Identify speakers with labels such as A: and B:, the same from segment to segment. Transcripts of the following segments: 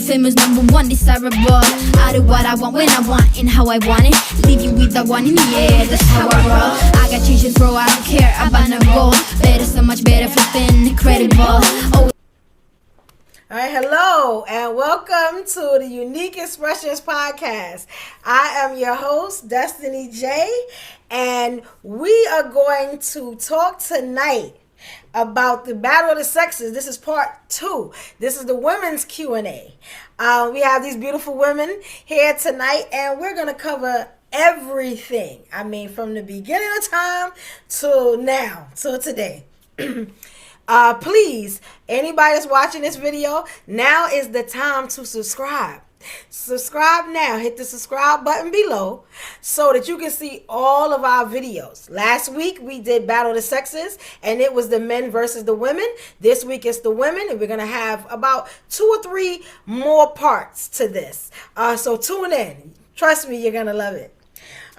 A: famous, #1 desirable. I do what I want when I want and how I want it. Leave you with the one in the air, that's how I roll. I got change to throw, I don't care about no goal. Better, so much better, flipping incredible. Oh.
B: All right, hello, and welcome to the UNIQ XPRESSIONS Podcast. I am your host, Destinee Jae, and we are going to talk tonight about the battle of the sexes. This is part 2. This is the women's Q&A. We have these beautiful women here tonight, and we're going to cover everything. I mean, from the beginning of time to now, to today. Please, anybody that's watching this video, now is the time to subscribe. Subscribe now. Hit the subscribe button below so that you can see all of our videos. Last week we did Battle of the Sexes, and it was the men versus the women. This week it's the women, and we're going to have about 2 or 3 more parts to this. So tune in. Trust me, you're going to love it.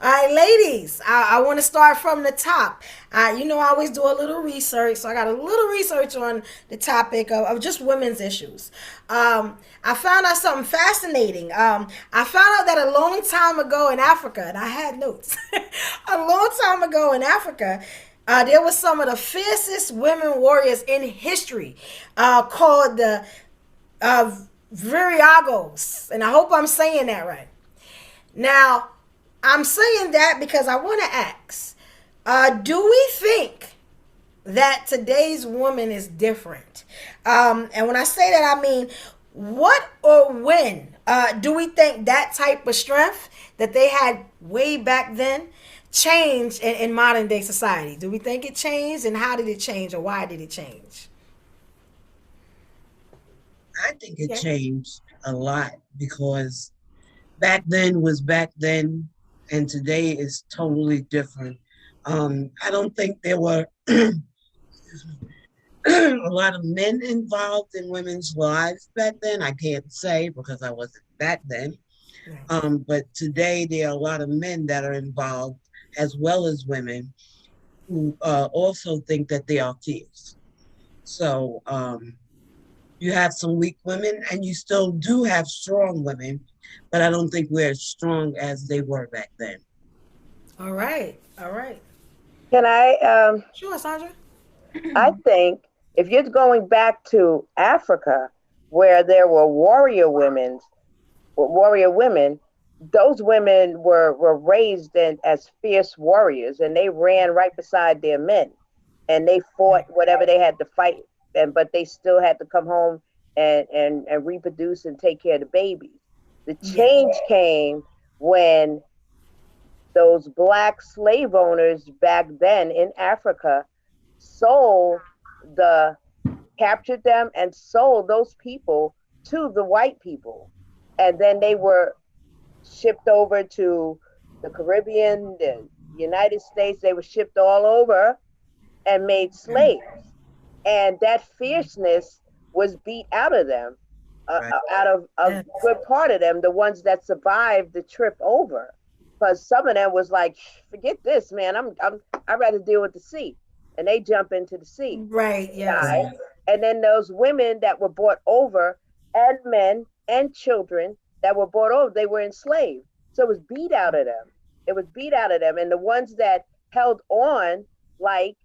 B: All right, ladies, I want to start from the top. I always do a little research, so I got a little research on the topic of just women's issues. I found out something fascinating. I found out that a long time ago in Africa, and I had notes, a long time ago in Africa, there was some of the fiercest women warriors in history called the Viriagos, and I hope I'm saying that right. Now, I'm saying that because I want to ask, do we think that today's woman is different? And when I say that, I mean, what or when do we think that type of strength that they had way back then changed in modern day society? Do we think it changed, and how did it change, or why did it change?
C: I think it changed a lot, because back then was back then, and today is totally different. I don't think there were a lot of men involved in women's lives back then. I can't say because I wasn't back then. But today there are a lot of men that are involved, as well as women, who also think that they are fierce. So you have some weak women, and you still do have strong women, but I don't think we're as strong as they were back then.
B: All right.
D: Can I?
B: Sure, Sandra.
D: I think if you're going back to Africa, where there were warrior women, those women were raised as fierce warriors, and they ran right beside their men, and they fought whatever they had to fight, but they still had to come home and reproduce and take care of the babies. The change came when those black slave owners back then in Africa captured them and sold those people to the white people. And then they were shipped over to the Caribbean, the United States. They were shipped all over and made slaves. And that fierceness was beat out of them. Out of a good part of them, the ones that survived the trip over, because some of them was like, forget this, man. I'd rather deal with the sea, and they jump into the sea.
B: Right. Yeah.
D: And then those women that were brought over, and men and children that were brought over, they were enslaved. So it was beat out of them. And the ones that held on, like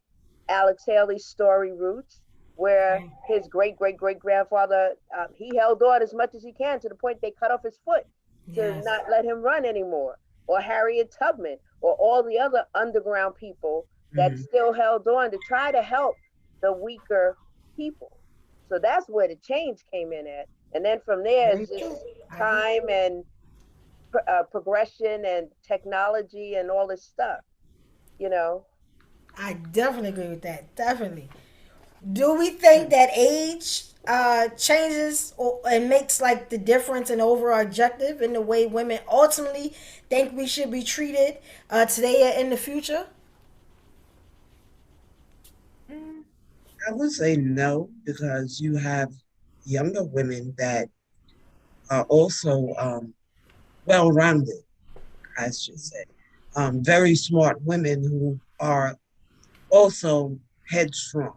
D: Alex Haley's story Roots, where his great-great-great-grandfather, he held on as much as he can, to the point they cut off his foot to not let him run anymore. Or Harriet Tubman, or all the other underground people that still held on to try to help the weaker people. So that's where the change came in at. And then from there, it's just time and progression and technology and all this stuff,
B: I definitely agree with that. Definitely. Do we think that age changes and makes like the difference in overall objective in the way women ultimately think we should be treated today and in the future?
C: I would say no, because you have younger women that are also well-rounded, I should say. Very smart women who are also headstrong.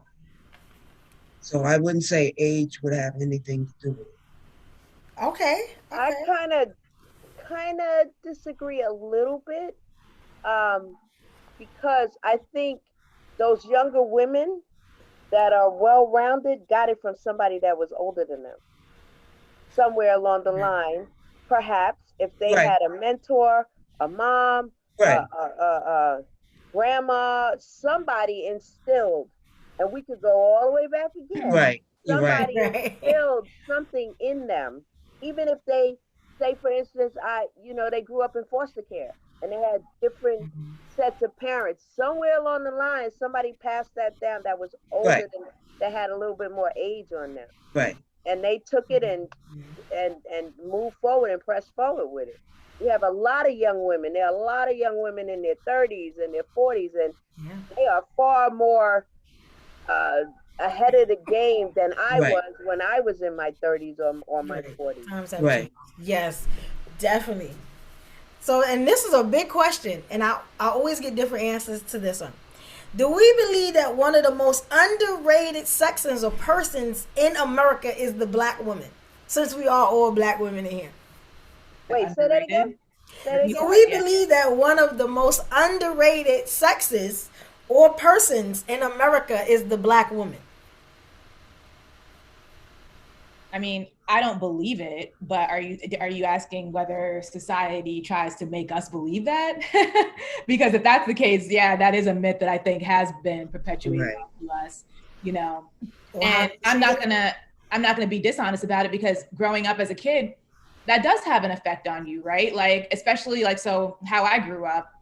C: So I wouldn't say age would have anything to do with it.
B: Okay.
D: I kind of disagree a little bit, because I think those younger women that are well-rounded got it from somebody that was older than them. Somewhere along the line, perhaps if they
C: Right.
D: had a mentor, a mom,
C: Right.
D: a grandma, somebody instilled, and we could go all the way back again.
C: Right. You're right.
D: Somebody instilled something in them, even if they say, for instance, they grew up in foster care and they had different sets of parents. Somewhere along the line, somebody passed that down that was older
C: Right.
D: than, that had a little bit more age on them,
C: Right.
D: and they took it and moved forward and pressed forward with it. We have a lot of young women. There are a lot of young women in their 30s and their 40s, and they are far more ahead of the game than I
C: Right.
D: was when I was in my 30s or my 40s.
B: Times have
C: Right.
B: changed. Yes, definitely. So, and this is a big question, and I always get different answers to this one. Do we believe that one of the most underrated sections or persons in America is the black woman? Since we are all black women in here.
D: Wait, say that again?
B: Do we believe that one of the most underrated sexes or persons in America is the black woman?
E: I mean, I don't believe it, but are you asking whether society tries to make us believe that? Because if that's the case, yeah, that is a myth that I think has been perpetuated to us, And I'm not gonna be dishonest about it, because growing up as a kid, that does have an effect on you, right? Like, especially so how I grew up,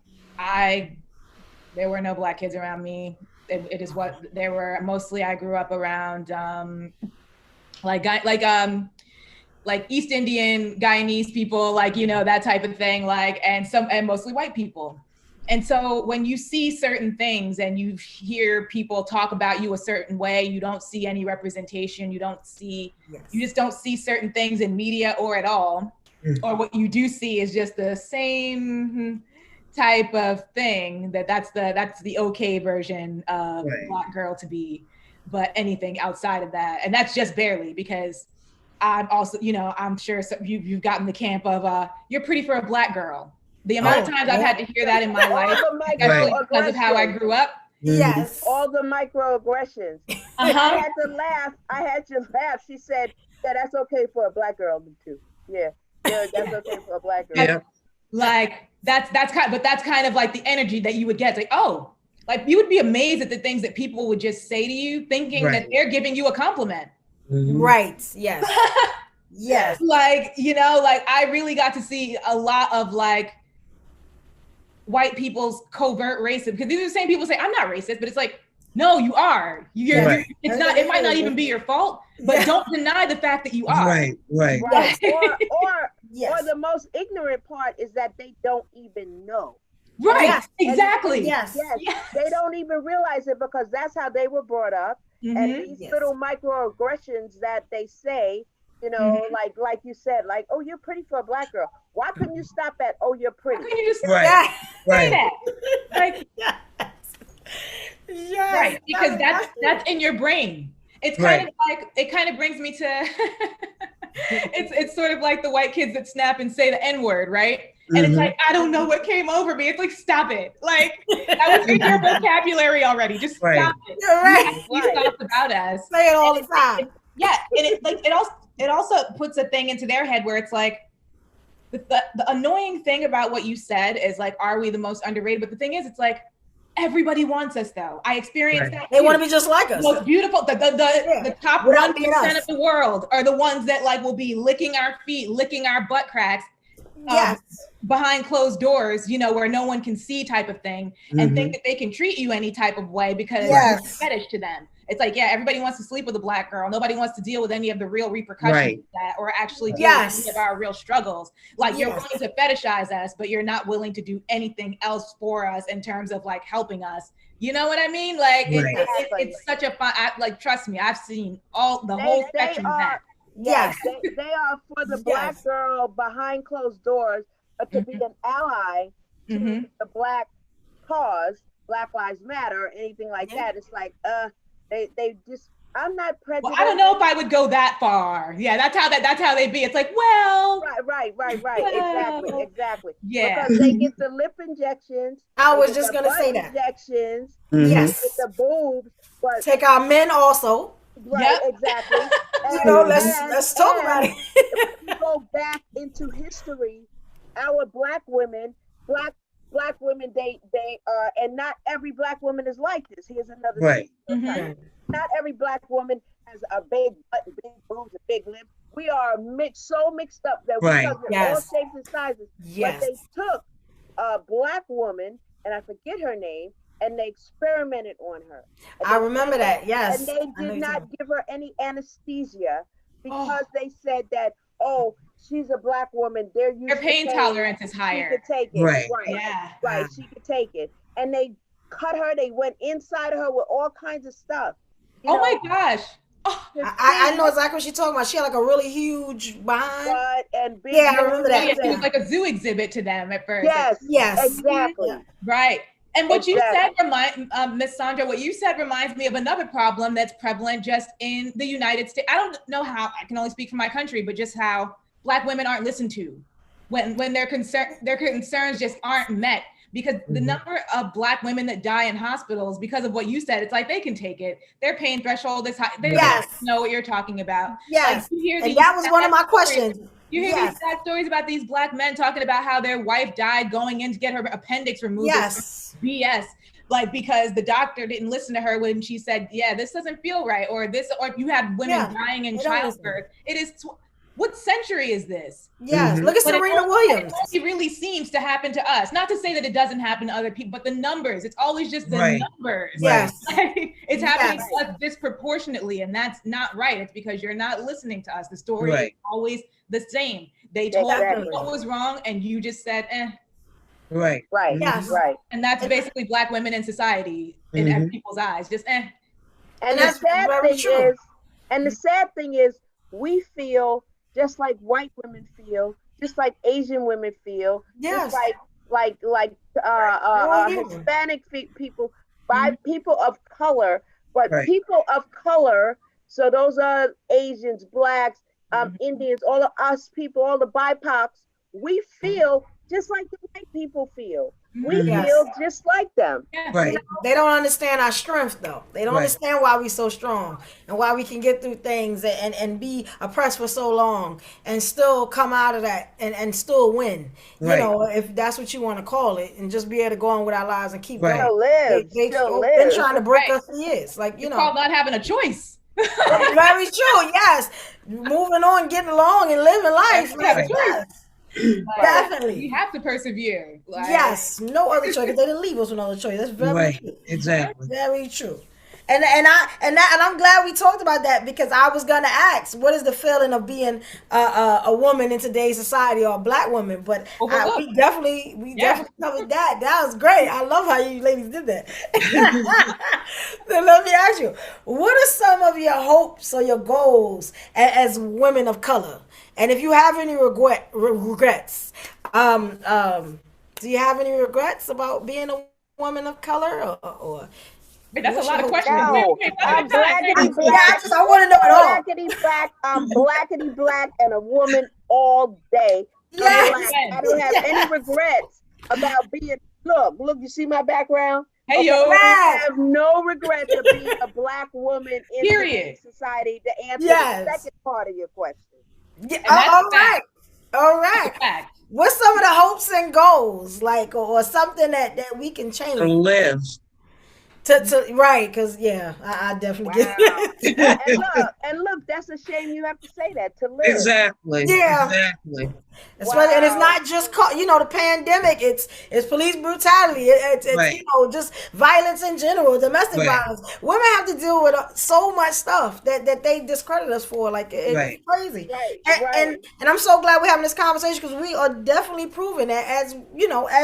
E: there were no black kids around me. It is what there were. Mostly I grew up around like East Indian, Guyanese people, that type of thing, and mostly white people. And so when you see certain things and you hear people talk about you a certain way, you don't see any representation, you just don't see certain things in media or at all. Or what you do see is just the same type of thing that's the okay version of black girl to be. But anything outside of that, and that's just barely, because I'm also, I'm sure you've gotten the camp of you're pretty for a black girl. The amount of times I've had to hear that in my life, especially because of how I grew up.
B: Yes.
D: All the microaggressions. I had to laugh. She said, yeah, that's okay for a black girl too. Yeah, that's okay for a black girl.
C: Yeah.
E: That's kind of like the energy that you would get. It's like you would be amazed at the things that people would just say to you, thinking that they're giving you a compliment.
B: Right. Yes. Yes.
E: I really got to see a lot of white people's covert racism, because these are the same people say, I'm not racist, but it's like, no, you are. It's not. It might not even be your fault, but don't deny the fact that you are.
C: Right.
D: Or the most ignorant part is that they don't even know.
E: Right. Yes. Exactly.
B: Yes.
D: They don't even realize it, because that's how they were brought up. And these little microaggressions that they say, like you said, oh, you're pretty for a black girl. Why couldn't you stop at, oh, you're pretty?
E: Why couldn't you just
C: say
E: that?
B: Yes.
E: Right. Because that's in your brain. It's kind of it kind of brings me to it's sort of like the white kids that snap and say the N-word, right? And it's like, I don't know what came over me. It's like, stop it. That was in your vocabulary already. Just stop it.
B: You're right.
E: These thoughts about us.
B: Say it all the time.
E: And it also puts a thing into their head where it's like, the annoying thing about what you said is are we the most underrated? But the thing is, it's like, everybody wants us, though. I experienced that.
B: They want to be just like us.
E: The most beautiful, the top 1% of the world are the ones that will be licking our feet, licking our butt cracks. Behind closed doors, where no one can see, type of thing, and think that they can treat you any type of way because it's a fetish to them. It's like, everybody wants to sleep with a black girl. Nobody wants to deal with any of the real repercussions of that, or actually deal with any of our real struggles. You're willing to fetishize us, but you're not willing to do anything else for us in terms of helping us. You know what I mean? It's such a fun. Trust me, I've seen the whole spectrum of that.
D: Yes, they are for the black girl behind closed doors to be an ally to the black cause, Black Lives Matter, anything like that. It's like, they just, I'm not prejudiced.
E: Well, I don't know if I would go that far. Yeah, that's how they be. It's like, well,
D: Right.
E: well,
D: Exactly.
E: yeah.
D: Because they get the lip injections.
B: I
D: they
B: was
D: get
B: just
D: the
B: gonna say
D: butt
B: that.
D: Injections.
B: Yes.
D: They get the boobs, but
B: Take our men also.
D: right,
E: Yep.
D: exactly.
B: You know, let's talk about it.
D: If we go back into history, our black women, they and not every black woman is like this. Here's another
C: Right.
D: stereotype. Not every black woman has a big butt, and big boobs, and big lips. We are so mixed up that we
C: Right.
D: come in
B: Yes.
D: all shapes and sizes.
B: Yes.
D: But they took a black woman, and I forget her name, and they experimented on her. And
B: I remember that. Yes.
D: And they did not give her any anesthesia because they said that, oh, she's a black woman. They're used
E: Her pain
D: to
E: tolerance is
D: She
E: higher.
D: could take it.
C: Right.
E: Yeah.
D: Right. She could take it. And they cut her. They went inside of her with all kinds of stuff.
E: Oh my gosh. Oh,
B: I know exactly what she's talking about. She had like a really huge behind.
D: Butt and big.
B: Yeah, I remember that.
E: yeah, it was like a zoo exhibit to them at first.
D: Yes.
B: Yes.
D: Exactly.
B: Yeah.
E: Right. And what you said
D: Exactly.
E: Miss Sandra, what you said reminds me of another problem that's prevalent just in the United States. I don't know how, I can only speak for my country, but just how Black women aren't listened to when their concerns just aren't met. Because the number of Black women that die in hospitals because of what you said, it's like they can take it. Their pain threshold is high. They don't know what you're talking about.
B: Yes.
E: Like, you hear
B: And that was one of my questions.
E: You hear these sad stories about these Black men talking about how their wife died going in to get her appendix removed.
B: Yes.
E: BS. Like, because the doctor didn't listen to her when she said, yeah, this doesn't feel right. Or you have women dying in childbirth. It is, what century is this?
B: Yes. Look at Serena Williams.
E: It really seems to happen to us. Not to say that it doesn't happen to other people, but the numbers, it's always just the numbers.
B: Yes.
E: It's happening to us disproportionately, and that's not right. It's because you're not listening to us. The story is always the same. They told you what was wrong, and you just said, eh.
C: Right.
B: Yes.
D: Right.
E: And that's basically Black women in society in people's eyes. Just eh.
D: And the sad thing is, we feel just like white women feel, just like Asian women feel, just like Hispanic people, by people of color, but people of color. So those are Asians, Blacks, Indians, all of us people, all the BIPOCs. We feel just like the white people feel. We feel just like them.
C: Right.
B: They don't understand our strength, though. They don't understand why we're so strong and why we can get through things and be oppressed for so long and still come out of that and still win. You know, if that's what you want to call it, and just be able to go on with our lives and keep going.
D: Still live.
B: They've been trying to break us for years. Like, you know.
E: Called not having a choice.
B: Very true. Yes. Moving on, getting along, and living life. Definitely.
E: We have to persevere.
B: Yes, no other choice. They didn't leave us with no other choice. That's very true.
C: Exactly.
B: Very true. And I'm glad we talked about that, because I was gonna ask, what is the feeling of being a woman in today's society, or a Black woman? But we definitely covered that. That was great. I love how you ladies did that. Then let me ask you, what are some of your hopes or your goals as women of color? And if you have any regrets, do you have any regrets about being a woman of color, or
E: Wait, that's a lot of questions.
D: No, I'm blackity black.
B: I want to know it all.
D: Blackity black. I'm blackity black and a woman all day.
B: Yes.
D: I don't have any regrets about being. Look. You see my background?
E: Hey, yo.
D: I have no regrets of being a Black woman in today's society. To answer the second part of your question.
B: Yeah, all right. What's some of the hopes and goals, like, or something that we can change?
C: To live.
B: Right, because I definitely get
D: it. and look, that's a shame you have to say that, to live.
C: Exactly.
B: Yeah.
C: Exactly.
B: And it's not just the pandemic. It's police brutality. It's just violence in general, domestic violence. Women have to deal with so much stuff that they discredit us for. Like, it's crazy. And I'm so glad we're having this conversation, because we are definitely proving that as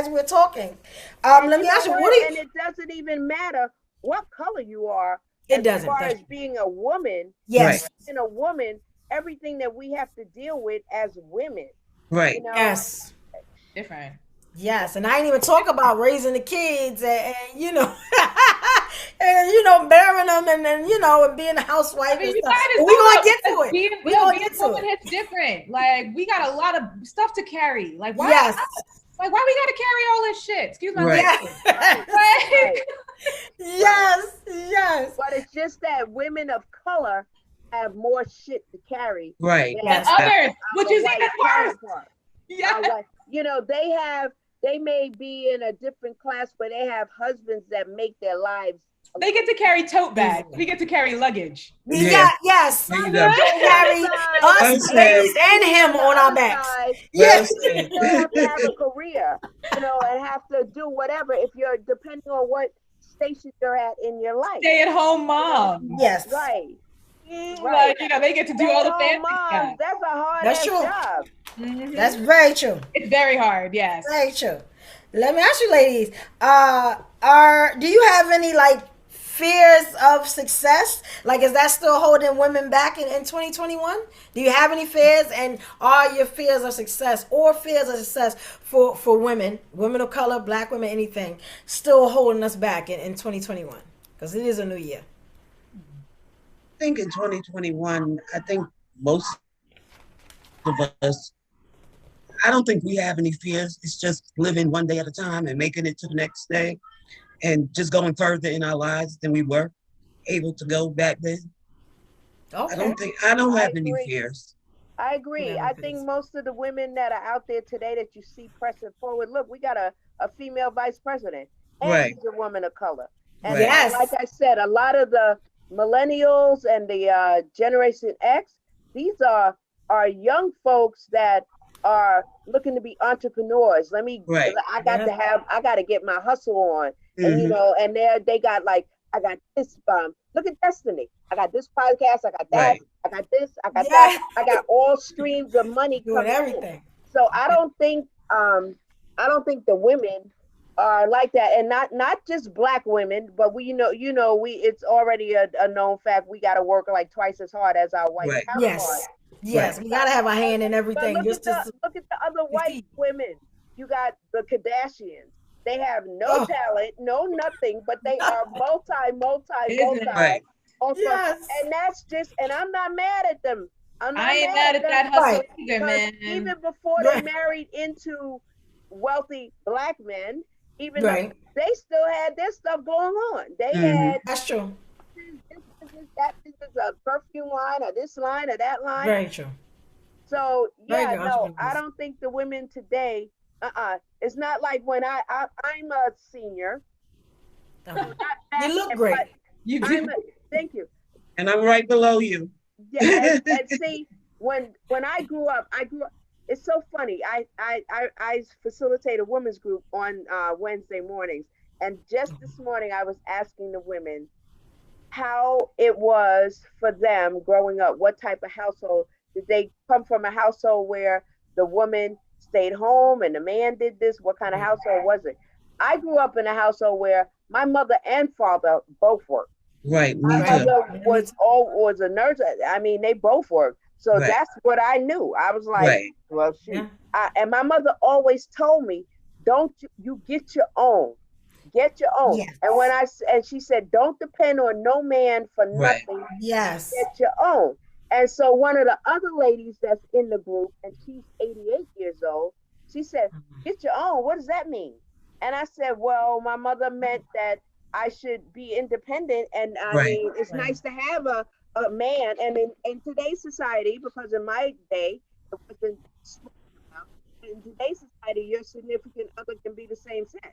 B: we're talking. Let me ask you,
D: and it doesn't even matter what color you are.
B: It doesn't.
D: As far as being a woman, being a woman, everything that we have to deal with as women.
C: Right.
B: Yes.
E: Different.
B: Yes, and I ain't even talk about raising the kids and and you know, bearing them, and then you know, and being a housewife and
E: You
B: stuff.
E: might as
B: But we
E: well,
B: gonna get to it.
E: Being,
B: We gonna
E: being
B: get
E: a
B: to
E: woman
B: it.
E: hits different. Like we got a lot of stuff to carry. Like why?
B: Yes.
E: Like why we gotta carry all this shit? Excuse my
C: Right.
E: language.
B: Yes.
E: Like,
B: Yes. Yes.
D: But it's just that women of color have more shit to carry.
C: Right.
D: than
B: Yes.
E: others, which
D: our
E: is
D: white
E: even worse.
D: counterparts.
E: Yeah.
D: Our white- you know, they may be in a different class, but they have husbands that make their lives.
E: They get to carry tote bags. We get to carry luggage.
B: Yeah. Yes.
C: There you
B: We
C: go.
B: carry
C: Well
B: us,
C: said.
B: ladies, and him on our backs.
C: Well
B: Yes.
C: said.
D: You have to have a career, you know, and have to do whatever if you're depending on what station you're at in your life.
E: Stay at home mom.
B: Yes.
D: Right.
E: Like, you know, they get to do all the fancy
D: moms,
E: stuff.
D: that's a hard
B: That's
D: ass
B: true.
D: job.
E: Mhm.
B: That's very true.
E: It's very hard, yes.
B: Very true. Let me ask you, ladies. Do you have any like fears of success? Like, is that still holding women back in 2021? Do you have any fears? And are your fears of success or fears of success for women of color, black women, anything, still holding us back in 2021? Because it is a new year.
C: I think in 2021, I think most of us, I don't think we have any fears. It's just living one day at a time and making it to the next day and just going further in our lives than we were able to go back then.
B: Okay.
C: I don't have any
D: agree.
C: fears.
D: I agree.
B: Yeah,
D: I
B: it
D: think
B: is.
D: most of the women that are out there today that you see pressing forward, look, we got a female vice president and
C: Right.
D: she's a woman of color. And
C: Right.
B: Yes.
D: like I said, a lot of the millennials and the Generation X, these are young folks that are looking to be entrepreneurs.
C: Right.
D: I got to get my hustle on. And you
C: Mhm.
D: know, and they got like, I got this look at Destiny. I got this podcast, I got that,
C: Right.
D: I got this, I got
B: Yeah.
D: that. I got all streams of money
B: Doing
D: coming in.
B: everything.
D: So I don't think the women are like that, and not just black women, but we it's already a known fact we got to work like twice as hard as our white
C: Right.
D: counterparts.
B: Yes. Yes. We gotta have a hand in
D: But
B: everything.
D: look
B: Just
D: at
B: to
D: the other white women. You got the Kardashians. They have no
B: Oh.
D: talent, no nothing, but they are multi.
C: Right.
D: Also,
B: Yes.
D: and that's just, and I'm not mad at them. I'm not
E: I ain't mad at
D: them
E: that hustle
B: Right.
E: either,
D: because
E: man.
D: even before they
B: Right.
D: married into wealthy black men, even
B: Right.
D: though they still had their stuff going on. They
C: Mhm.
D: had
B: That's true.
D: this business, that business, a perfume line or this line or that line.
B: Very true.
D: So
B: Very
D: yeah,
B: good
D: no,
B: entrepreneurs.
D: I don't think the women today. It's not like when I'm a senior.
B: No.
D: Not
B: You look
D: bad,
B: great.
D: but
E: You do.
D: thank you.
C: And I'm right below you.
D: Yeah, and see, when I grew up, it's so funny. I facilitate a women's group on Wednesday mornings, and just this morning I was asking the women how it was for them growing up. What type of household did they come from? A household where the woman stayed home and the man did this? What kind of household was it? I grew up in a household where my mother and father both worked.
C: Right. Me
D: My
C: too.
D: mother was a nurse. I mean, they both worked. So
C: Right.
D: that's what I knew. I was like,
C: Right.
D: well, shoot.
B: Yeah.
D: And my mother always told me, don't you get your own. Get your own.
B: Yes.
D: And she said, don't depend on no man for
C: Right.
D: nothing.
B: Yes.
D: Get your own. And so one of the other ladies that's in the group, and she's 88 years old, she said, get your own. What does that mean? And I said, well, my mother meant that I should be independent. And I
C: Right.
D: mean, it's nice to have a man. And in today's society, because in my day, it wasn't small enough, in today's society, your significant other can be the same sex.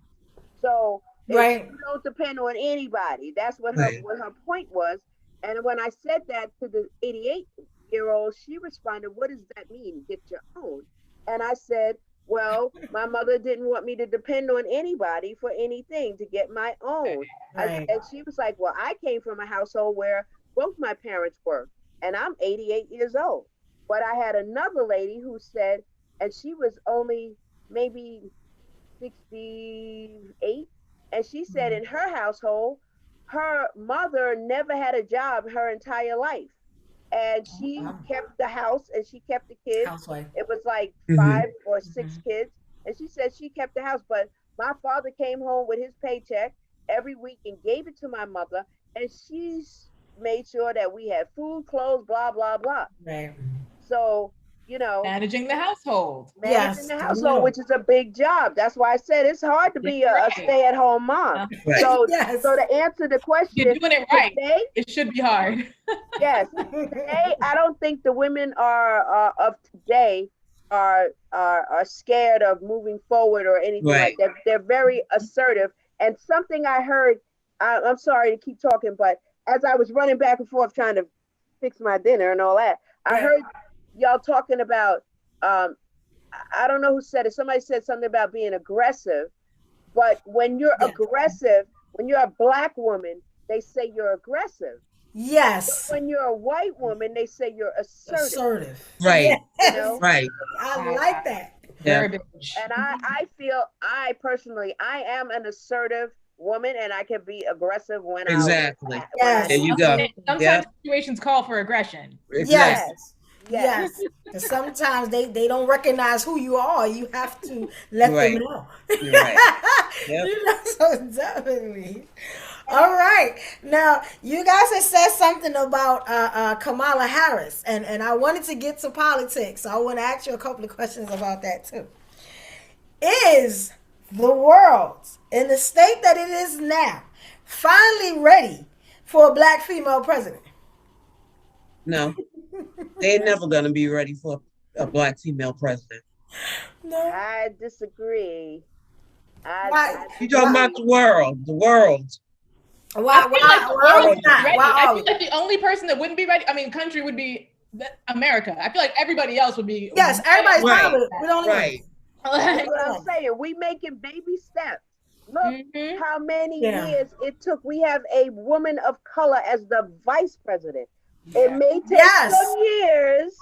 D: So
B: Right.
D: you don't depend on anybody. That's what
C: Right.
D: what her point was. And when I said that to the 88-year-old, she responded, what does that mean, get your own? And I said, well, my mother didn't want me to depend on anybody for anything to get my own.
B: Right.
D: And she was like, well, I came from a household where both my parents worked, and I'm 88 years old. But I had another lady who said, and she was only maybe 68, and she said in her household, her mother never had a job her entire life. And she kept the house and she kept the kids.
B: Housewife.
D: It was like
C: Mhm.
D: 5 or 6 kids. And she said she kept the house. But my father came home with his paycheck every week and gave it to my mother, and she's made sure that we had food, clothes, blah, blah, blah.
B: Right.
D: So, you know,
E: Managing the household.
D: managing the household, which is a big job. That's why I said it's hard to be a stay-at-home mom.
C: Right.
D: So,
B: Yes.
D: so to answer the question,
E: You're doing it right.
D: today,
E: It should be hard.
D: yes, today I don't think the women are of today are scared of moving forward or anything like that. They're very assertive. And something I heard, I'm sorry to keep talking, but as I was running back and forth trying to fix my dinner and all that, I heard y'all talking about, I don't know who said it. Somebody said something about being aggressive, but when you're aggressive, when you're a Black woman, they say you're aggressive.
B: Yes.
D: But when you're a white woman, they say you're assertive.
C: Right.
B: Yes.
D: You know?
C: Right.
B: I like that.
C: Yeah.
E: Verbiage.
D: And I feel, I personally, I am an assertive woman, and I can be aggressive when
C: Exactly.
D: I.
B: Yes.
C: There you go.
E: Sometimes
C: Yeah.
E: situations call for aggression.
C: Exactly.
B: Yes. Because sometimes they don't recognize who you are. You have to let
C: Right.
B: them know.
C: You're right. Yep.
B: You know, so definitely. All right. Now, you guys have said something about Kamala Harris, and I wanted to get to politics. So I want to ask you a couple of questions about that too. Is the world in the state that it is now finally ready for a Black female president?
C: No, they're never going to be ready for a Black female president.
B: No.
D: I disagree.
B: Why?
C: You talking about the world? The world.
B: Why?
E: I feel like the
B: Why are
E: world
B: we
E: is
B: not?
E: ready.
B: Why
E: I
B: are
E: feel
B: we?
E: like the only person that wouldn't be ready, I mean, country would be America. I feel like everybody else would be.
B: Yes, everybody's
C: Right.
B: fine with it. We don't
C: Right.
D: That's what I'm saying. We making baby steps. Look how many years it took. We have a woman of color as the vice president. It may take some years,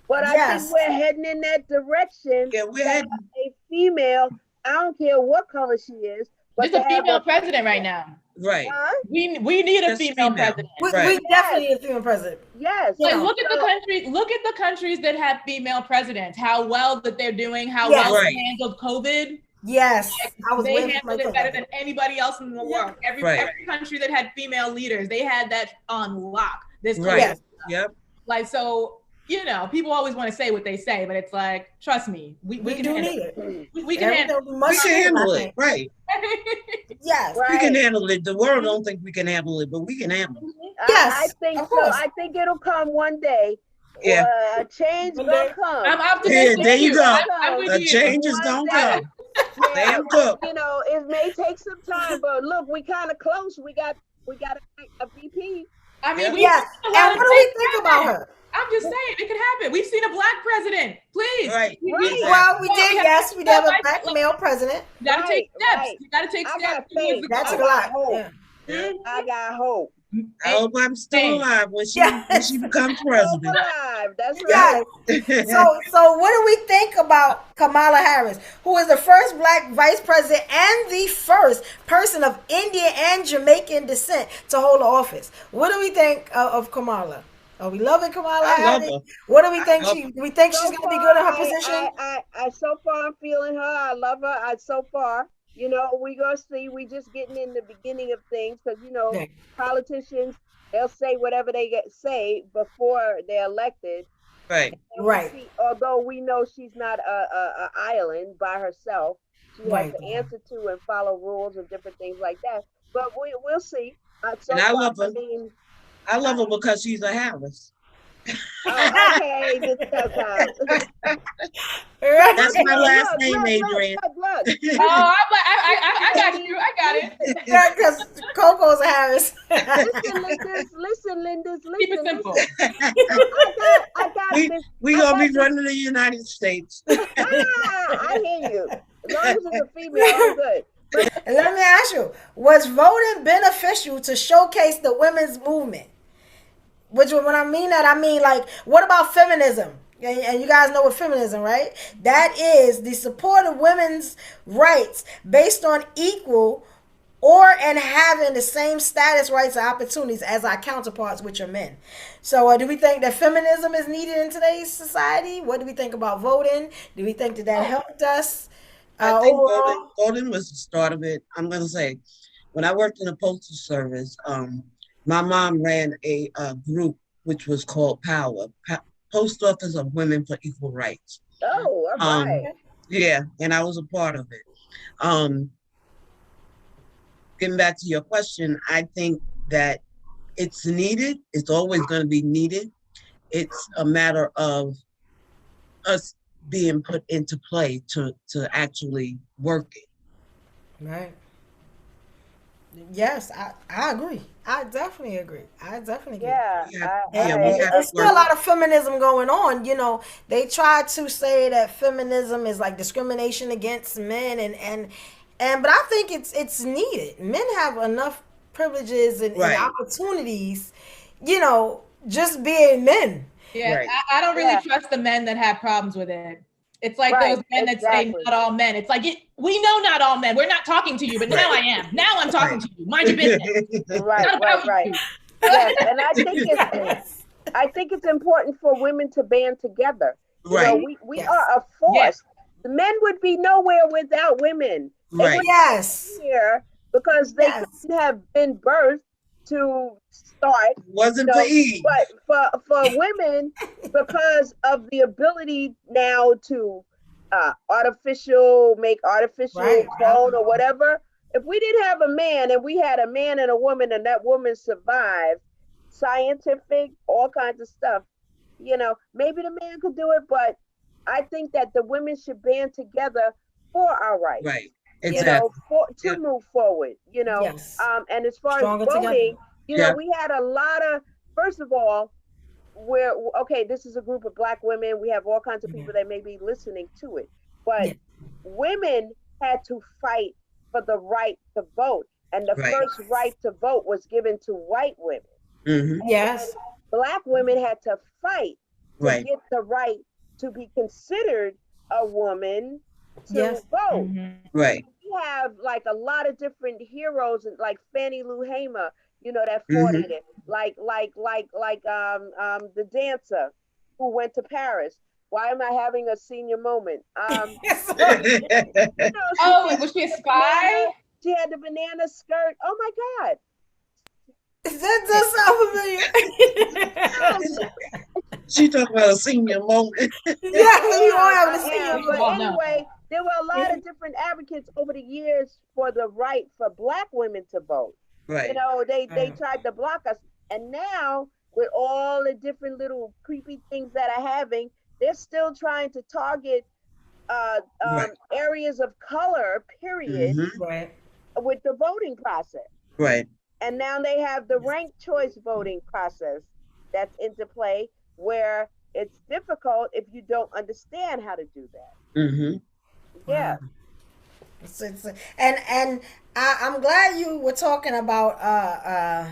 D: but I think we're heading in that direction.
C: Yeah, we're heading.
D: A female, I don't care what color she is, but
E: There's a female president right now.
C: Right.
E: We need a female president.
B: We definitely need a female president.
D: Yes.
E: Like, look at the countries. Look at the countries that have female presidents. How well that they're doing. How well they handled COVID.
B: Yes, I was
E: they handled it better than anybody else in the world. Every country that had female leaders, they had that on lock. This
C: Yep.
E: Like, so, you know, people always want to say what they say, but it's like, trust me, we can handle it. We can handle it.
C: We can handle it. Right.
B: Yes.
C: We can handle it. The world don't think we can handle it, but we can handle it.
B: Yes.
D: I think so. I think it'll come one day.
C: Yeah.
D: A change gonna come.
E: I'm optimistic.
C: Yeah, there you go.
E: I'm
C: A change is gonna come. Damn good.
D: You know, it may take some time, but look, we kind of close. We got a VP.
E: I mean,
B: and what do we think about her?
E: I'm just saying, it could happen. We've seen a Black president. Please.
C: Right.
B: Well, we did. Yes, we did have a Black male president.
E: You gotta take steps. You gotta take steps.
B: That's a lot.
D: I got hope.
C: I hope I'm still alive when she becomes president.
D: Alive. That's right.
B: So what do we think about Kamala Harris, who is the first Black vice president and the first person of Indian and Jamaican descent to hold office? What do we think of Kamala? Are we loving Kamala Harris? What do we think? Do we think she's going to be good in her position?
D: I so far I'm feeling her. I love her. So far. You know, we gonna see. We just getting in the beginning of things because you know politicians, they'll say whatever they say before they're elected.
C: Right.
D: Right. Although we know she's not a island by herself, she has to answer to and follow rules and different things like that. But we'll see.
C: And I love her. I love her because she's a Harris.
D: Okay,
C: that's my last name, Adrian.
E: Oh, I got you. I got it.
B: Because Coco's a Harris.
D: Listen, Linda's.
E: Keep it simple.
D: I got
C: we gonna be running the United States.
D: I hear you. As long as it's a female, I'm good.
B: And let me ask you: was voting beneficial to showcase the women's movement? Which, when I mean that, I mean, like, what about feminism? And you guys know what feminism, right? That is the support of women's rights based on equal and having the same status, rights, and opportunities as our counterparts, which are men. So do we think that feminism is needed in today's society? What do we think about voting? Do we think that helped us?
C: I think voting was the start of it. I'm going to say when I worked in the Postal Service, my mom ran a group which was called Power, Post Office of Women for Equal Rights.
D: Oh, all right.
C: Yeah, and I was a part of it. Getting back to your question, I think that it's needed. It's always going to be needed. It's a matter of us being put into play to actually work it.
B: Right. Yes, I agree. I definitely agree.
D: Yeah.
B: There's still a lot of feminism going on. You know, they try to say that feminism is like discrimination against men, and but I think it's needed. Men have enough privileges and opportunities, you know, just being men.
E: Yeah,
C: Right.
E: I don't really trust the men that have problems with it. It's like those men that say not all men. It's like, we know not all men. We're not talking to you, but now I am. Now I'm talking to you. Mind your business.
D: Right. Yes, and I think it's important for women to band together.
C: Right.
D: You know, we are a force. Yes. The men would be nowhere without women. They would be here because they couldn't have been birthed to start.
C: Wasn't for Eve.
D: But for women, because of the ability now to make artificial clone or whatever. If we didn't have a man and we had a man and a woman and that woman survived, scientific, all kinds of stuff, you know, maybe the man could do it, but I think that the women should band together for our rights.
C: Right.
D: Exactly. You know, to move forward, you know. Yes. And as far as voting, you know, we had a lot of, first of all, this is a group of Black women. We have all kinds of people that may be listening to it. But women had to fight for the right to vote. And the first right to vote was given to white women.
C: Mm-hmm.
B: Yes.
D: Black women had to fight to get the right to be considered a woman to vote.
C: Mm-hmm. Right.
D: We have like a lot of different heroes, like Fannie Lou Hamer, you know, that fought in it. Like the dancer who went to Paris. Why am I having a senior moment?
E: Was she a spy?
D: She had the banana skirt. Oh my God.
B: That does sound familiar.
C: She talking about a senior moment.
B: We all have a senior moment.
D: But anyway, there were a lot of different advocates over the years for the right for Black women to vote.
C: Right.
D: You know, they tried to block us. And now, with all the different little creepy things that are having, they're still trying to target areas of color, period, with the voting process.
C: Right.
D: And now they have the ranked choice voting process that's into play, where it's difficult if you don't understand how to do that.
C: Mm-hmm.
D: Yeah.
B: And I'm glad you were talking about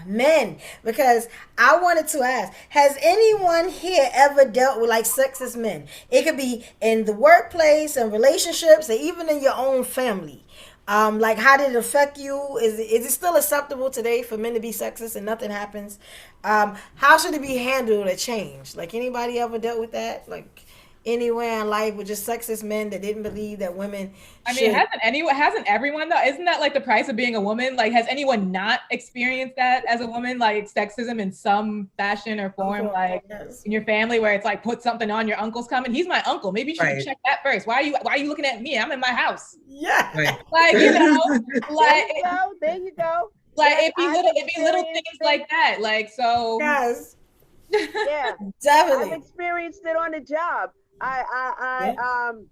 B: men, because I wanted to ask, has anyone here ever dealt with like sexist men? It could be in the workplace and relationships, or even in your own family. Like, how did it affect you? Is it still acceptable today for men to be sexist and nothing happens? How should it be handled or changed? Like, anybody ever dealt with that? Like, anywhere in life with just sexist men that didn't believe that women
E: hasn't everyone though? Isn't that like the price of being a woman? Like, has anyone not experienced that as a woman, like sexism in some fashion or form, in your family, where it's like, put something on, your uncle's coming, he's my uncle, maybe you should check that first. Why are you looking at me? I'm in my house. Like, you know, like
D: there you go.
E: Like, it'd be little things like that. Like, so
D: yeah,
B: definitely.
D: I've experienced it on the job. I'm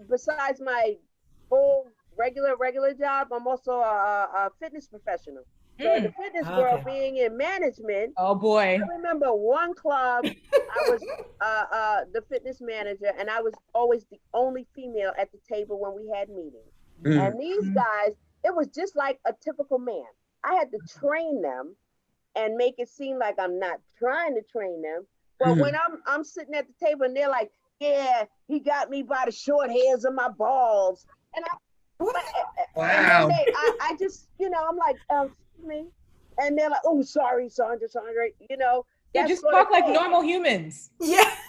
D: besides my full regular job, I'm also a fitness professional. So in the fitness world, being in management.
E: Oh boy!
D: I remember one club, I was the fitness manager, and I was always the only female at the table when we had meetings. And these guys, it was just like a typical man. I had to train them and make it seem like I'm not trying to train them. But when I'm sitting at the table and they're like, yeah, he got me by the short hairs of my balls. And
C: wow.
D: I just, you know, I'm like, excuse me. And they're like, oh, sorry, Sandra, you know.
E: Yeah, just talk like normal humans.
B: Yes.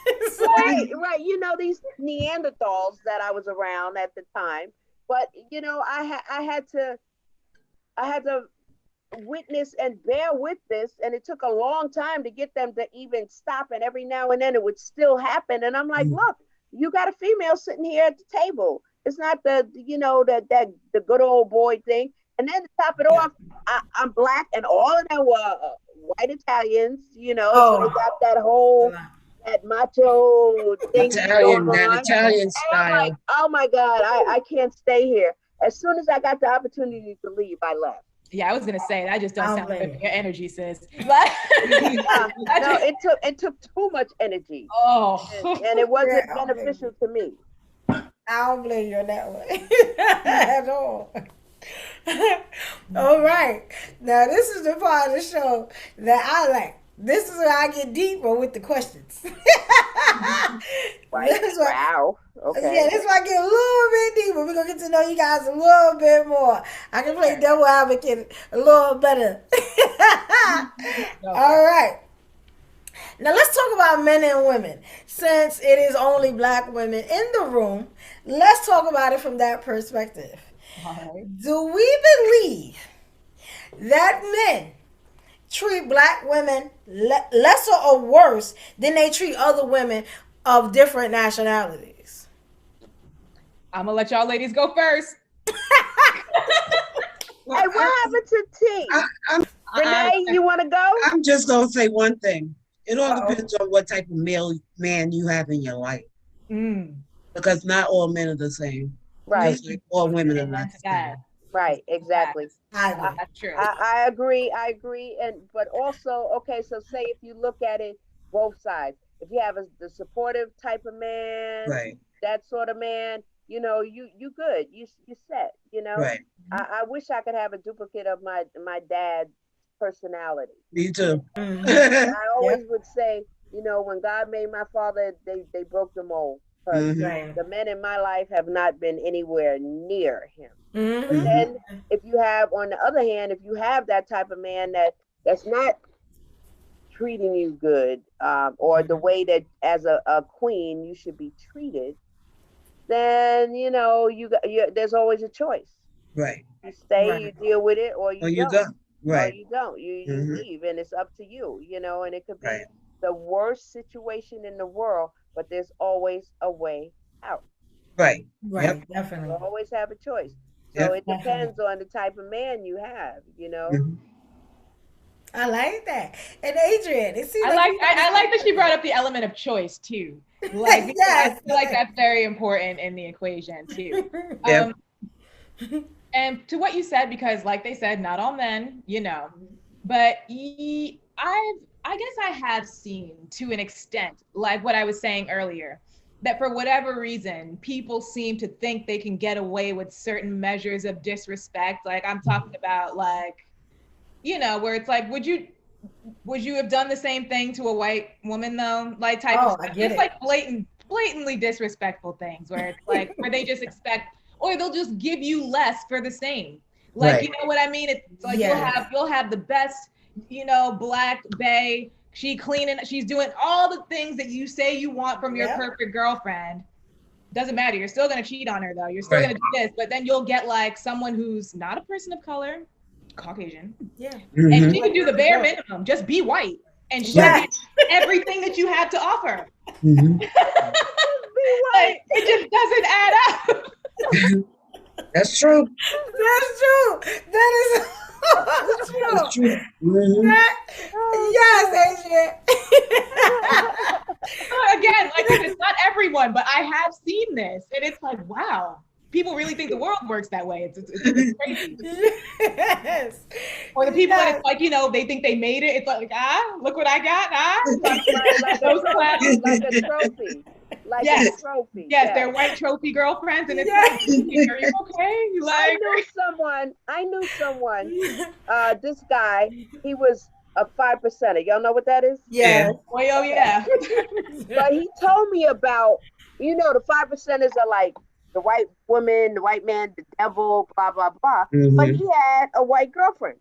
D: Right. You know, these Neanderthals that I was around at the time. But, you know, I had to witness and bear with this, and it took a long time to get them to even stop, and every now and then it would still happen, and I'm like, look, you got a female sitting here at the table. It's not the the good old boy thing. And then to top it off, I'm black, and all of them were white Italians, so they got that whole that macho thing
C: Italian,
D: going on.
C: that Italian
D: And
C: style.
D: I'm like, oh my God, I can't stay here. As soon as I got the opportunity to leave, I left.
E: Yeah, I was gonna say that just don't sound good for your energy, sis.
D: No, it took too much energy.
E: Oh,
D: and it wasn't beneficial to me.
B: I don't blame you on that one at all. All right, now this is the part of the show that I like. This is where I get deeper with the questions.
D: Right. Wow. Okay.
B: Yeah, this is where I get a little bit deeper. We're going to get to know you guys a little bit more. I can play devil advocate a little better. All right. Now let's talk about men and women. Since it is only black women in the room, let's talk about it from that perspective.
E: right.
B: Do we believe that men treat black women lesser or worse than they treat other women of different nationalities?
E: I'm gonna let y'all ladies go first.
D: Hey, what happened to T? Renee, you want to go?
C: I'm just going to say one thing. It all depends on what type of man you have in your life. Because not all men are the same.
D: Right.
C: Just like all women are not the same.
D: Right, exactly.
E: That's true.
D: I agree. But also, okay, so say if you look at it both sides, if you have the supportive type of man,
C: Right.
D: that sort of man, you good, you set,
C: Right.
D: I wish I could have a duplicate of my dad's personality.
C: Me too.
D: I always would say, when God made my father, they broke the mold. The men in my life have not been anywhere near him. But then if you have, on the other hand, if you have that type of man that's not treating you good, or the way that as a queen you should be treated, then there's always a choice.
C: Right.
D: You stay, you deal with it, or you
C: go.
D: Or
C: Right.
D: you don't. You leave, and it's up to you. And it could be
C: Right.
D: the worst situation in the world, but there's always a way out.
C: Right.
B: Right. Definitely.
D: You always have a choice. So it depends on the type of man you have.
B: I like that. And Adrian, it seems
E: I like that she brought up the element of choice too. Like,
B: Yes.
E: I feel like that's very important in the equation too. And to what you said, because like they said, not all men, but I guess I have seen to an extent, like what I was saying earlier, that for whatever reason, people seem to think they can get away with certain measures of disrespect. Like I'm talking about where it's like, would you have done the same thing to a white woman though? Like type of stuff. It's like blatantly disrespectful things where it's like, where they just expect, or they'll just give you less for the same. Like, you know what I mean? It's like you'll have the best, black bae, she's doing all the things that you say you want from your perfect girlfriend. Doesn't matter. You're still gonna cheat on her though. You're still gonna do this, but then you'll get like someone who's not a person of color, Caucasian. Yeah. And she can do the bare minimum, just be white. And she can everything that you have to offer. Like, it just doesn't add up.
C: That's true.
B: That's true. That is true.
C: That's true.
B: Yes, Adrian.
E: Again, like it's not everyone, but I have seen this, and it's like, wow, people really think the world works that way. It's crazy.
B: Yes.
E: Or the people that it's like, they think they made it. It's like, look what I got,
D: like a trophy. Like a trophy.
E: Yes, they're white trophy girlfriends, and it's like, are you okay? Like,
D: I knew someone. This guy, he was a 5%er. Y'all know what that is?
B: Yeah.
E: Oh yeah.
D: But he told me about, the 5%ers are like the white woman, the white man, the devil, blah blah blah. But he had a white girlfriend.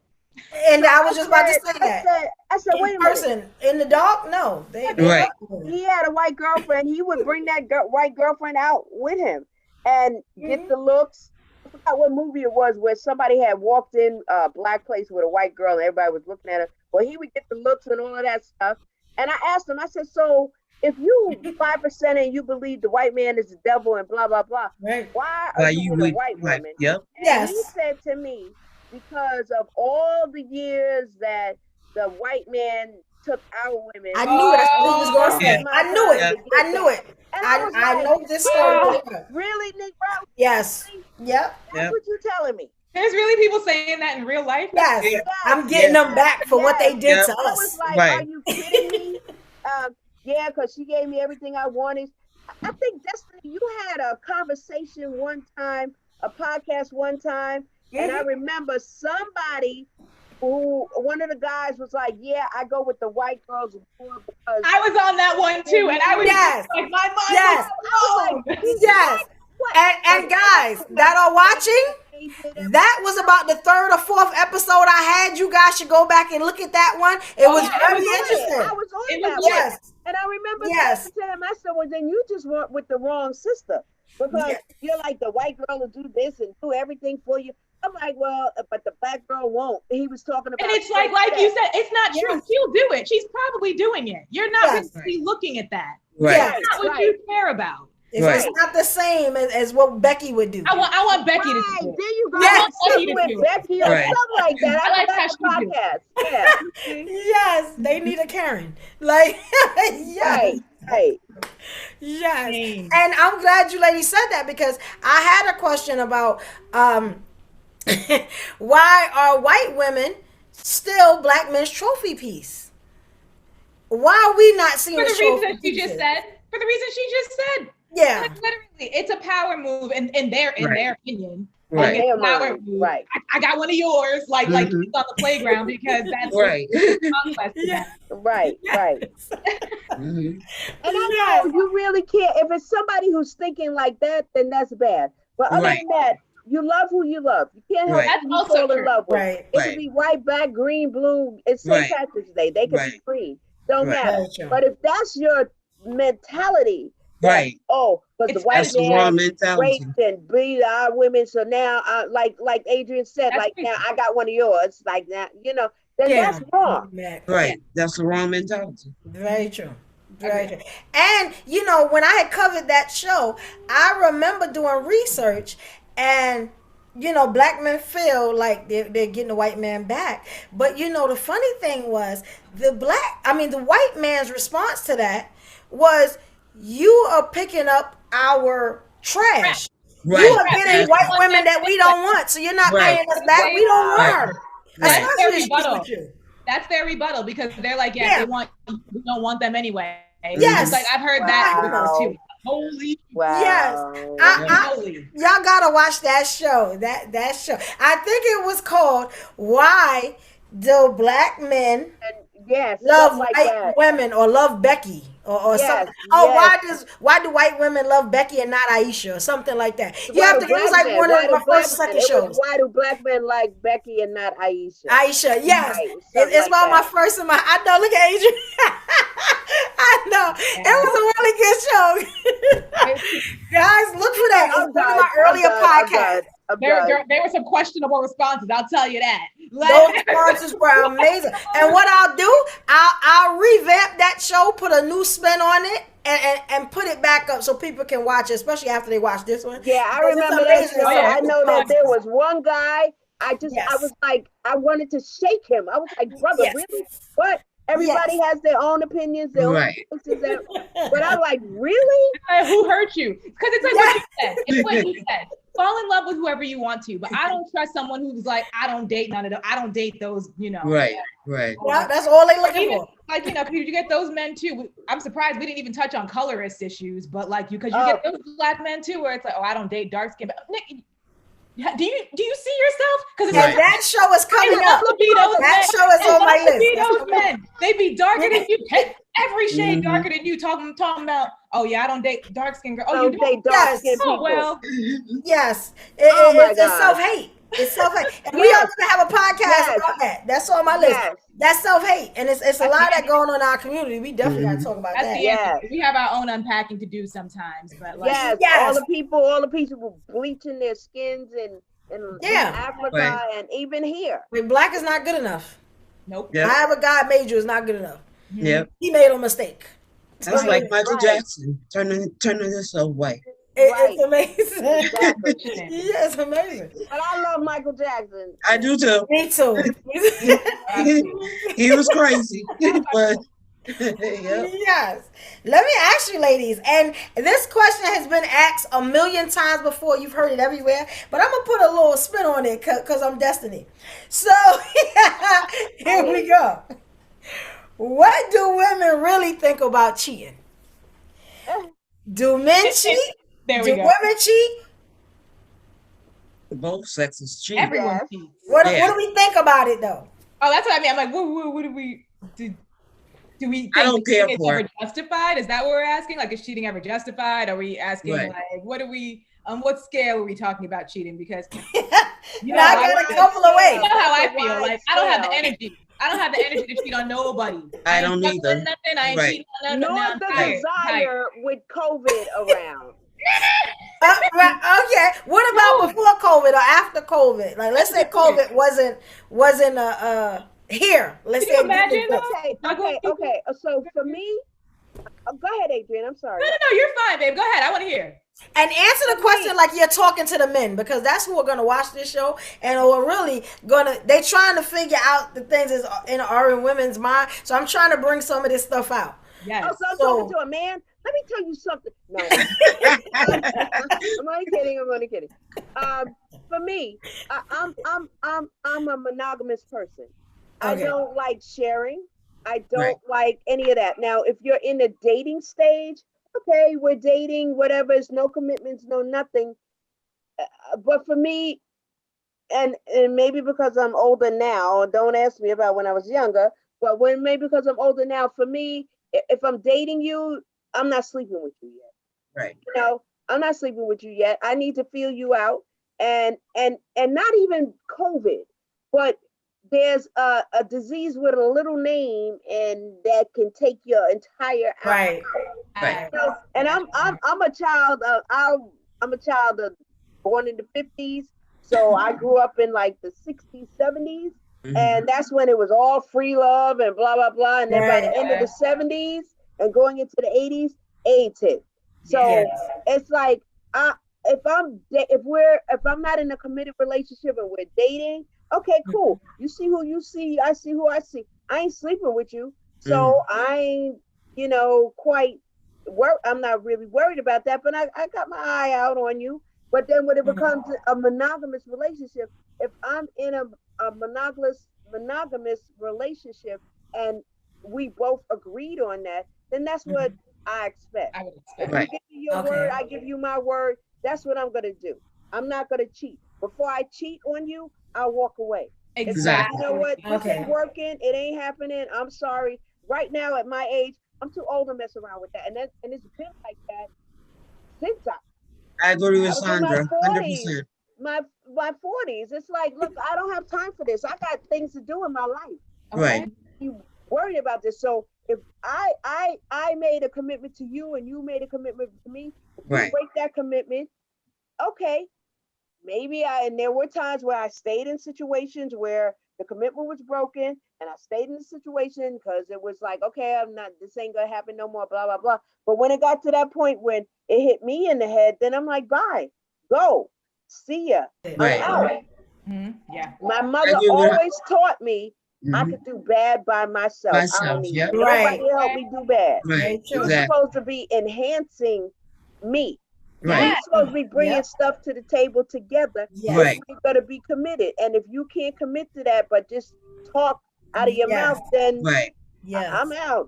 B: And I was just about to say that.
D: I said, wait a minute.
B: In the dark? No.
C: Right.
D: He had a white girlfriend. He would bring that white girlfriend out with him and get the looks forgot what movie it was where somebody had walked in a black place with a white girl and everybody was looking at her. Well, he would get the looks and all of that stuff. And I asked him, I said, so if you 5% and you believe the white man is the devil and blah, blah, blah, why are you with a white woman?
C: Yep.
D: And he said to me, because of all the years that the white man took our women.
B: I knew that's what he was going to say. I knew it. I knew it.
D: And
B: I know this story.
D: Really, Negro?
B: Yes. Yep.
D: That's what you're telling me.
E: There's really people saying that in real life.
B: Yes. I'm getting them back for what they did to us.
D: I was like, are you kidding me? Yeah, because she gave me everything I wanted. I think, Destiny, you had a conversation one time, a podcast one time, and I remember somebody one of the guys was like, yeah, I go with the white girls because
E: I was on that one too, and I was like, my mind was blown.
B: Yes. And guys that are watching, that was about the third or fourth episode I had. You guys should go back and look at that one. It was very interesting.
D: I was on that one. And I remember saying to him, I said, well, then you just went with the wrong sister. Because you're like, the white girl will do this and do everything for you. I'm like, well, but the black girl won't. He was talking about.
E: And it's like you said, it's not true. She'll do it. She's probably doing it. You're not really looking at that.
B: Right.
E: That's not what you care about.
B: It's not the same as what Becky would do.
E: I want Becky to do it.
D: There you go. Yes. With Becky or something like that.
E: I like how she do.
D: Yeah.
B: Yes, they need a Karen. Like, yes.
D: Right.
B: Yes. And I'm glad you ladies said that, because I had a question about why are white women still black men's trophy piece? Why are we not seeing
E: for the
B: trophy
E: reason she just said? For the reason she just said.
B: Yeah.
E: Like, literally, it's a power move in their opinion.
C: Right.
E: Like, it's a power move.
D: Right.
E: I got one of yours, like on the playground, because that's
C: right.
D: Right. And I know you really can't. If it's somebody who's thinking like that, then that's bad. But other than that, you love who you love. You can't help who you fall in love with. Right. It could be white, black, green, blue. It's St. Patrick's Day. They could be green. Don't matter. But if that's your mentality, because the white man raped and beat our women, so now like Adrian said, that's now I got one of yours, like that, then that's wrong.
C: Right. That's the wrong mentality.
B: Very true. Very true. And when I had covered that show, I remember doing research, and black men feel like they're getting the white man back. But the funny thing was the white man's response to that was, you are picking up our trash. Right. You are getting white women that we don't want, so you're not paying us back. We don't want her.
E: That's their rebuttal. That's their rebuttal, because they're like, we don't want them anyway.
B: Yes.
E: It's like, I've heard that before too. Holy.
D: Wow.
B: Yes. Y'all gotta watch that show. That show. I think it was called "Why Do Black Men Love White Women or Love Becky?" Or something. Why do white women love Becky and not Aisha or something like that? You have to. It was like one of my first second shows.
D: Why do black men like Becky and not Aisha?
B: Aisha, yes. It's one of my first. I know. Look at Adrian. I know. It was a really good show. Guys, look for that. It's one of my earlier podcasts.
E: There were some questionable responses, I'll tell you that.
B: Those responses were amazing. And what I'll do, I'll revamp that show, put a new spin on it, and put it back up so people can watch it, especially after they watch this one.
D: Yeah, I remember that show. I know that there was one guy, I was like, I wanted to shake him. I was like, brother, really? What? Everybody has their own opinions, their own opinions. But I'm like, really?
E: Who hurt you? Because it's like what you said. It's what you said. Fall in love with whoever you want to, but I don't trust someone who's like, I don't date none of them. I don't date those,
C: Right.
B: Yeah, that's all they looking for.
E: Like, because you get those men too. I'm surprised we didn't even touch on colorist issues, but like because you get those black men too, where it's like, I don't date dark skin. Nick, do you see yourself? Because
B: that show is coming up. That show is on my list.
E: Those men, they be darker than you. Every shade darker than you. Talking about. Oh yeah, I don't date dark skin girl. Oh, you
D: date dark skin people.
E: Oh well.
B: Yes, it's self-hate. It's self-hate. And we are gonna have a podcast about that. That's on my list.
D: Yes.
B: That's self-hate. And it's a lot of that going on in our community. We definitely gotta talk about
E: That's
B: that.
E: the answer. We have our own unpacking to do sometimes, but like
B: Yes.
D: all the people bleaching their skins in Africa and even here.
B: Wait, black is not good enough.
E: Nope.
C: Yep.
B: However God made you is not good enough.
C: Yep.
B: He made a mistake.
C: That's like Michael Jackson turning himself white.
B: It's amazing.
D: Exactly.
B: Yeah, it's amazing.
D: But I love Michael Jackson.
C: I do too.
B: Me too.
C: He was crazy, but yep.
B: Yes. Let me ask you, ladies, and this question has been asked a million times before. You've heard it everywhere, but I'm gonna put a little spin on it because I'm Destinee. So here we go. What do women really think about cheating? Do men cheat?
E: There we
B: do
E: go.
B: women cheat?
C: Both sexes cheat.
E: Everyone cheats.
B: What do we think about it though?
E: Oh, that's what I mean. I'm like, what do we do? Do we think
C: I don't care
E: it's
C: for
E: ever
C: it.
E: justified? Is that what we're asking? Like, is cheating ever justified? Are we asking
C: Right.
E: like, what do we? What scale are we talking about cheating? Because
B: You know, I got a couple of ways.
E: You know how I
D: That's a
E: feel.
D: wide
E: Like, I don't have the
D: scale.
E: energy. I don't have the energy to cheat on nobody.
C: I
E: ain't
C: don't
E: fucking
C: either.
E: with Nothing. I ain't
C: Right.
E: cheating on
D: Nor
E: nothing.
D: the
E: I'm tired.
D: desire with COVID around.
B: Right, okay. What about before COVID or after COVID? Like, let's say COVID wasn't here. Let's
E: Can you
B: say
E: imagine?
D: Okay. So for me, go ahead, Adrian. I'm sorry.
E: No, you're fine, babe. Go ahead. I want to hear.
B: And answer the question like you're talking to the men, because that's who are gonna watch this show and are really they trying to figure out the things that are in women's mind. So I'm trying to bring some of this stuff out.
E: Yes.
D: Oh, so I'm talking to a man. Let me tell you something. No, I'm only kidding. For me, I'm a monogamous person. I
B: Okay.
D: don't like sharing. I don't like any of that. Now, if you're in the dating stage, okay, we're dating, whatever. It's no commitments, no nothing. But for me, and maybe because I'm older now, don't ask me about when I was younger. But maybe because I'm older now, for me, if I'm dating you, I'm not sleeping with you yet.
C: Right.
D: You know, I'm not sleeping with you yet. I need to feel you out, and not even COVID, but there's a disease with a little name and that can take your entire
B: Right.
C: Right.
D: You know, and I'm a child of I'm a child of born in the 50s, so I grew up in like the 60s, 70s, and that's when it was all free love and blah blah blah. And then by the end of the 70s and going into the 80s, AIDS hit. So it's like if I'm not in a committed relationship and we're dating, okay, cool. You see who you see, I see who I see. I ain't sleeping with you, so I ain't I'm not really worried about that, but I got my eye out on you. But then when it becomes a monogamous relationship, if I'm in a monogamous relationship and we both agreed on that, then that's what I expect.
E: I would expect.
C: Right.
D: You give me your word, I give you my word. That's what I'm gonna do. I'm not gonna cheat. Before I cheat on you, I'll walk away.
E: Exactly.
D: You know what? This ain't working. It ain't happening. I'm sorry. Right now, at my age, I'm too old to mess around with that. And it's been like that since
C: I agree with
D: I was in my
C: Sandra,
D: 40s.
C: 100%.
D: My 40s. It's like, look, I don't have time for this. I got things to do in my life.
C: Right.
D: You worried about this. So if I made a commitment to you and you made a commitment to me, if you break that commitment, okay. Maybe and there were times where I stayed in situations where the commitment was broken, and I stayed in the situation because it was like, okay, this ain't gonna happen no more, blah, blah, blah. But when it got to that point when it hit me in the head, then I'm like, bye, go, see ya, I'm out.
E: Yeah.
D: My mother always taught me I could do bad by myself. I don't need nobody to help me do bad.
C: Right.
D: You're supposed to be enhancing me.
C: Right.
D: You're supposed to be bringing stuff to the table together.
C: Right.
D: You're going to be committed. And if you can't commit to that, but just talk out of your mouth, then I'm out.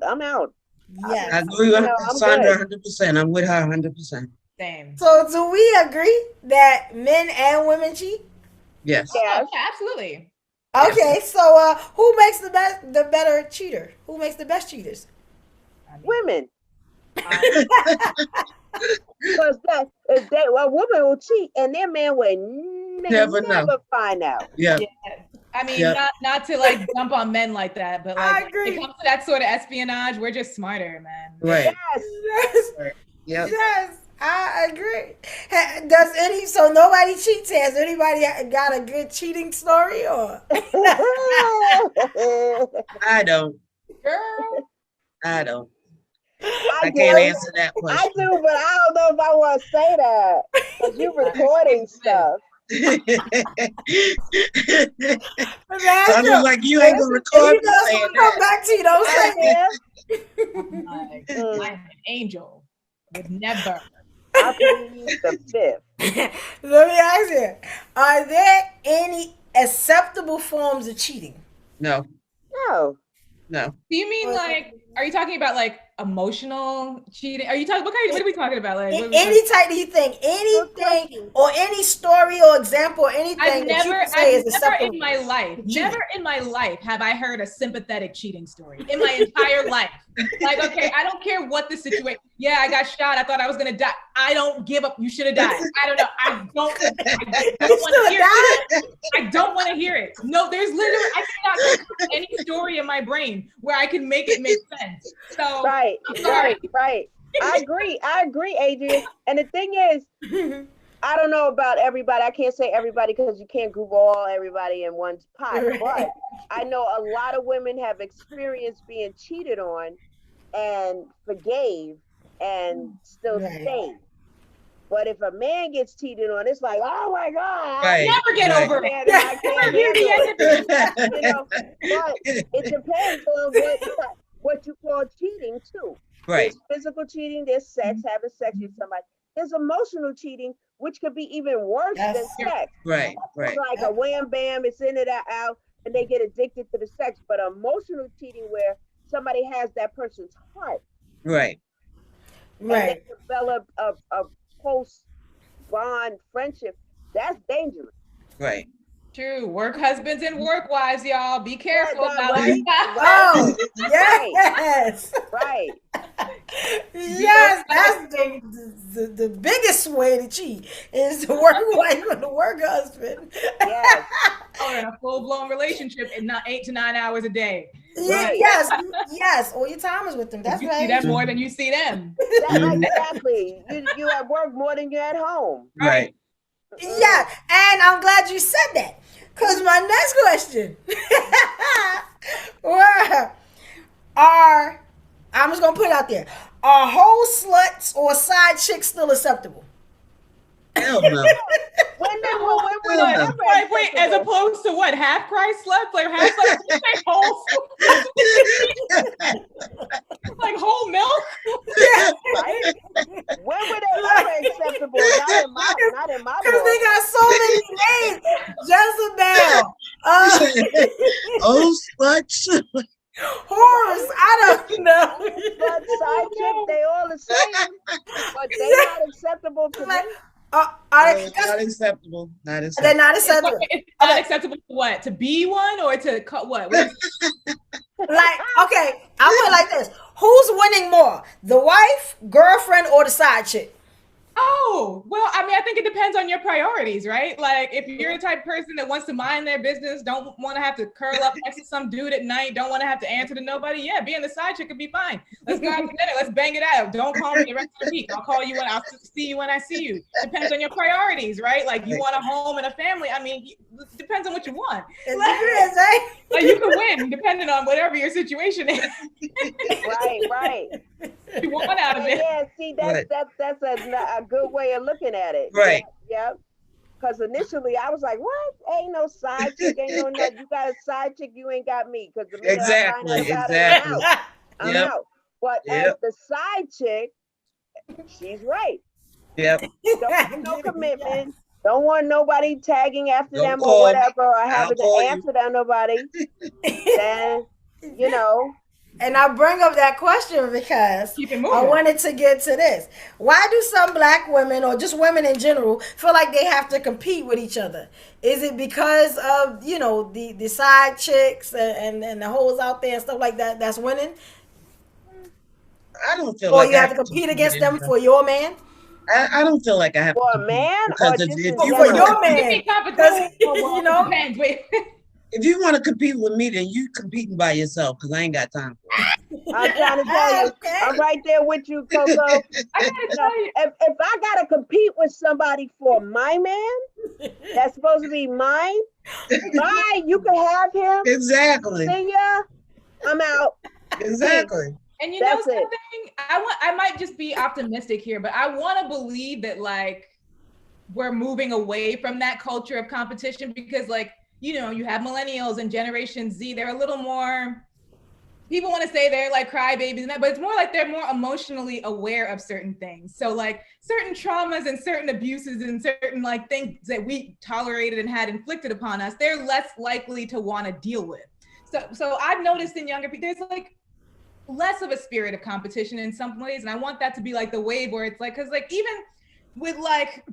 B: Yes.
C: I agree with Sandra 100%. I'm with her 100%.
E: Same.
B: So do we agree that men and women cheat?
C: Yes.
E: Yeah, absolutely.
B: Okay, so who makes the better cheater? Who makes the best cheaters?
D: Women. Because a woman will cheat and their man will You
C: Never know.
D: find out.
C: Yeah.
E: I mean,
C: Yeah.
E: not to like jump on men like that, but
B: I
E: like
B: agree.
E: when it comes to that sort of espionage, we're just smarter, man.
C: Right.
B: Yes.
C: Yep.
B: Yes, I agree. So nobody cheats? Has anybody got a good cheating story or?
C: I don't.
E: Girl.
C: I don't.
D: I
C: I can't
D: do.
C: answer that
D: I
C: question.
D: do, but I don't know if I want to say that because you're recording stuff.
C: Sounds like you ain't gonna record
B: You know,
C: saying
B: it's gonna come back to you. Don't say that.
E: Like, I'm an angel. Would never.
D: I plead the fifth.
B: Let me ask you: are there any acceptable forms of cheating?
C: No.
D: No.
C: No.
E: Do you mean like, are you talking about like emotional cheating? Are you talking, what are we talking about? Like,
B: Any type of thing, anything, or any story or example, or anything
E: I've
B: that you
E: never,
B: can say is
E: never
B: acceptable.
E: in my life,
B: cheating.
E: never in my life have I heard a sympathetic cheating story in my entire life. Like, okay, I don't care what the situation. Yeah, I got shot. I thought I was gonna die. I don't give up. You should have died. I don't know. I don't want to hear it. I don't want to hear it. No, there's literally, I cannot think of any story in my brain where I can make it make sense. So
D: Right. I agree, Adrian. And the thing is, I don't know about everybody. I can't say everybody because you can't group all everybody in one pot. But I know a lot of women have experienced being cheated on and forgave and still stayed. But if a man gets cheated on, it's like, oh my God,
C: Right.
E: I'll never get over it.
D: I can't handle it. You know, but it depends on what you call cheating too.
C: Right.
D: There's physical cheating, there's sex, having sex with somebody. There's emotional cheating, which could be even worse than sex.
C: Right.
D: It's like a wham bam, it's in it out, and they get addicted to the sex. But emotional cheating where somebody has that person's heart.
C: Right.
D: And they develop a post bond friendship. That's dangerous.
C: Right.
E: True. Work husbands and work wives, y'all. Be careful.
D: Right.
B: Oh, yes.
D: Right.
B: Yes, that's the biggest way to cheat is the work wife and the work husband.
D: Yes.
E: Or in a full-blown relationship and not 8 to 9 hours a day.
B: Right. Yes. All your time is with them. That's
E: you
B: right.
E: see them more than you see them.
D: Exactly. You at work more than you're at home.
C: Right.
B: Yeah, and I'm glad you said that. Because my next question I'm just going to put it out there. Are whole sluts or side chicks still acceptable?
C: Hell no.
E: Wait, as opposed to what? Half price sluts? Like half sluts? You say whole like whole milk?
D: Right? When were they ever acceptable? Not in my
B: Because they got so many names. Jezebel.
C: Oh, sluts.
B: Horse. I don't know.
D: But side chick, they all the same. But they're not acceptable to me.
C: Not acceptable. Not acceptable.
B: They're not acceptable.
E: It's not acceptable to what? To be one or to cut what?
B: Like, okay, I'll put it like this. Who's winning more? The wife, girlfriend, or the side chick?
E: Oh, well, I mean, I think it depends on your priorities, right? Like if you're the type of person that wants to mind their business, don't want to have to curl up next to some dude at night, don't want to have to answer to nobody, yeah, being the side chick could be fine. Let's go out to dinner. Let's bang it out. Don't call me the rest of the week. I'll call you when I'll see you when I see you. Depends on your priorities, right? Like you want a home and a family. I mean, it depends on what you want. Like you can win depending on whatever your situation is.
D: Right.
E: You want out of it.
D: Yeah, see, that's a good way of looking at it.
C: Right.
D: Yeah. Because initially I was like, what? Ain't no side chick, ain't no nothing. You got a side chick, you ain't got me. Because
C: Exactly.
D: I'm out. But as the side chick, she's right.
C: Yep.
D: Don't have no commitment. Don't want nobody tagging after
C: Don't
D: them
C: call
D: or whatever, or having to
C: call
D: answer to nobody. Then, you know.
B: And I bring up that question because I wanted to get to this. Why do some black women or just women in general feel like they have to compete with each other? Is it because of, the side chicks and the hoes out there and stuff like that that's winning?
C: I don't feel
B: Or
C: like
B: you have to compete against them for your man?
C: I don't feel like I have
D: For
C: to
D: a
C: compete
D: man
C: because
D: or
C: if
D: just
C: you
D: in
C: want
B: For
C: to
B: your
C: compete-
B: man.
E: Competition,
B: You know?
E: depends. Wait.
C: if you want to compete with me, then you competing by yourself because I ain't got time for it.
D: I'm trying to tell you,
B: Okay.
D: I'm right there with you, Coco.
E: I gotta tell you,
D: If I gotta compete with somebody for my man, that's supposed to be mine. Bye, you can have him.
C: Exactly.
D: See ya. I'm out.
C: Exactly.
E: and you
D: That's
E: know
D: it.
E: something, I might just be optimistic here, but I want to believe that like we're moving away from that culture of competition because like, you know, you have millennials and Generation Z, they're a little more, people want to say they're like crybabies and that, but it's more like they're more emotionally aware of certain things. So like certain traumas and certain abuses and certain like things that we tolerated and had inflicted upon us, they're less likely to want to deal with. So I've noticed in younger people, there's like less of a spirit of competition in some ways. And I want that to be like the wave where it's like, cause like even with like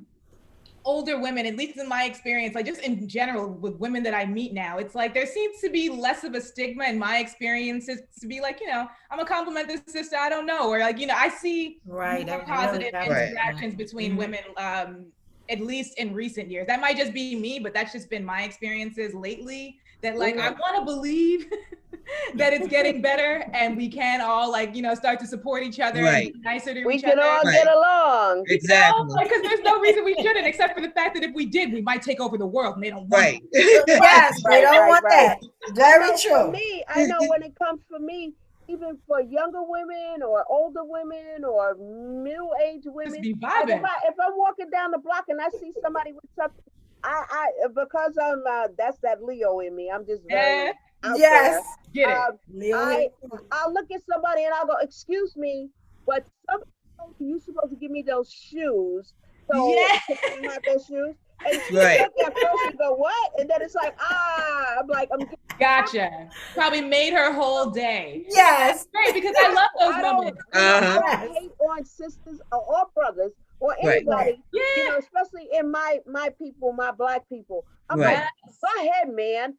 E: older women, at least in my experience, like just in general with women that I meet now, it's like there seems to be less of a stigma in my experiences to be like, you know, I'm gonna compliment this sister I don't know, or like, you know, I see more positive interactions between women, at least in recent years. That might just be me, but that's just been my experiences lately. That like I want to believe that it's getting better and we can all like, you know, start to support each other and be nicer to each other.
D: We can all get along.
C: Exactly.
E: Because there's no reason we shouldn't, except for the fact that if we did, we might take over the world and they don't want
C: Right.
B: Yes, they don't want that. Very true.
D: For me, I know when it comes for me, even for younger women or older women or middle-aged women,
E: Just be
D: if
E: vibing.
D: I'm walking down the block and I see somebody with something, I because I'm that's that Leo in me. I'm just very out
B: Yes.
D: there.
E: Get it.
D: I'll look at somebody and I'll go, excuse me, but you're supposed to give me those shoes. So can I have those shoes? And she
C: Right.
D: look at first and go, what? And then it's like, I'm like, I'm
E: Gotcha. Probably made her whole day.
B: Yes.
E: Great, because I love those moments.
C: Uh-huh.
D: I don't hate on sisters or brothers or anybody, you know, especially in my people, my Black people. I'm like, go ahead, man.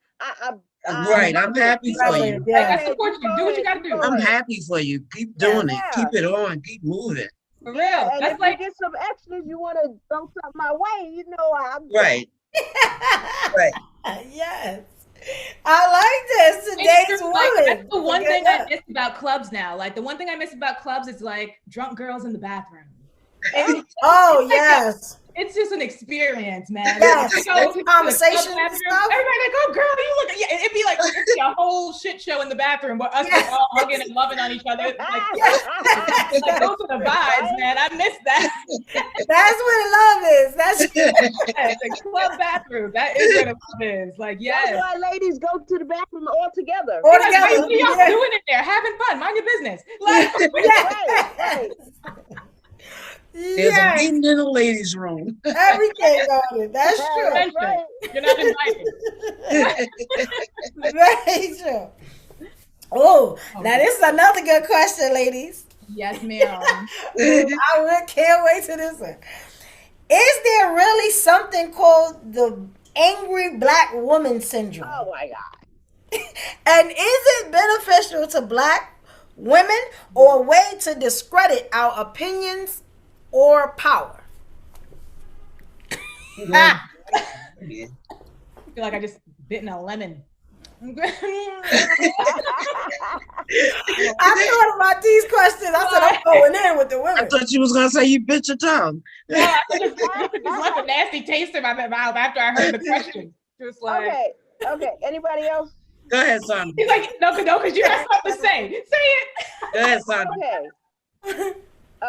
C: I'm happy for you.
E: I support you. Do what you gotta do.
C: I'm happy for you. Keep doing it. Keep it on. Keep moving.
E: For real.
D: And
E: That's
D: if
E: like
D: you get some extras, you want to throw something my way, you know, I'm
C: right. Right.
B: Yes. I like this. Today's woman.
E: Like, that's the one thing I miss about clubs now. Like the one thing I miss about clubs is like drunk girls in the bathroom. And
B: yes.
E: It's just an experience, man.
B: Yes.
E: Like,
B: Conversations and
E: everybody
B: stuff.
E: like, oh girl, you look. Yeah, it'd be like a whole shit show in the bathroom, but us like, all hugging and loving on each other. Like, like those are the vibes, man. I miss that.
B: That's where the love is. That's
E: the club bathroom. That is where the love is. Like, yes.
D: That's why ladies go to the bathroom all together.
E: All together. Like, what y'all doing in there? Having fun. Mind your business. Like,
D: right.
C: There's a meeting in the ladies' room.
B: Everything on it. That's true.
E: Right. You're not invited.
B: Very true. Oh, now this is another good question, ladies.
E: Yes, ma'am.
B: I can't wait to this one. Is there really something called the angry Black woman syndrome?
D: Oh my God.
B: And is it beneficial to Black women or a way to discredit our opinions or power?
E: I feel like I just bitten a lemon.
B: I thought about these questions. I said, I'm going in with the women.
C: I thought you was going to say you bit your tongue.
E: No, I just left a nasty taste in my mouth after I heard the question. Just like,
D: okay. Anybody else?
C: Go ahead, Sandra.
E: He's like, no, because you have something to say. Say it.
C: Go ahead, Sandra.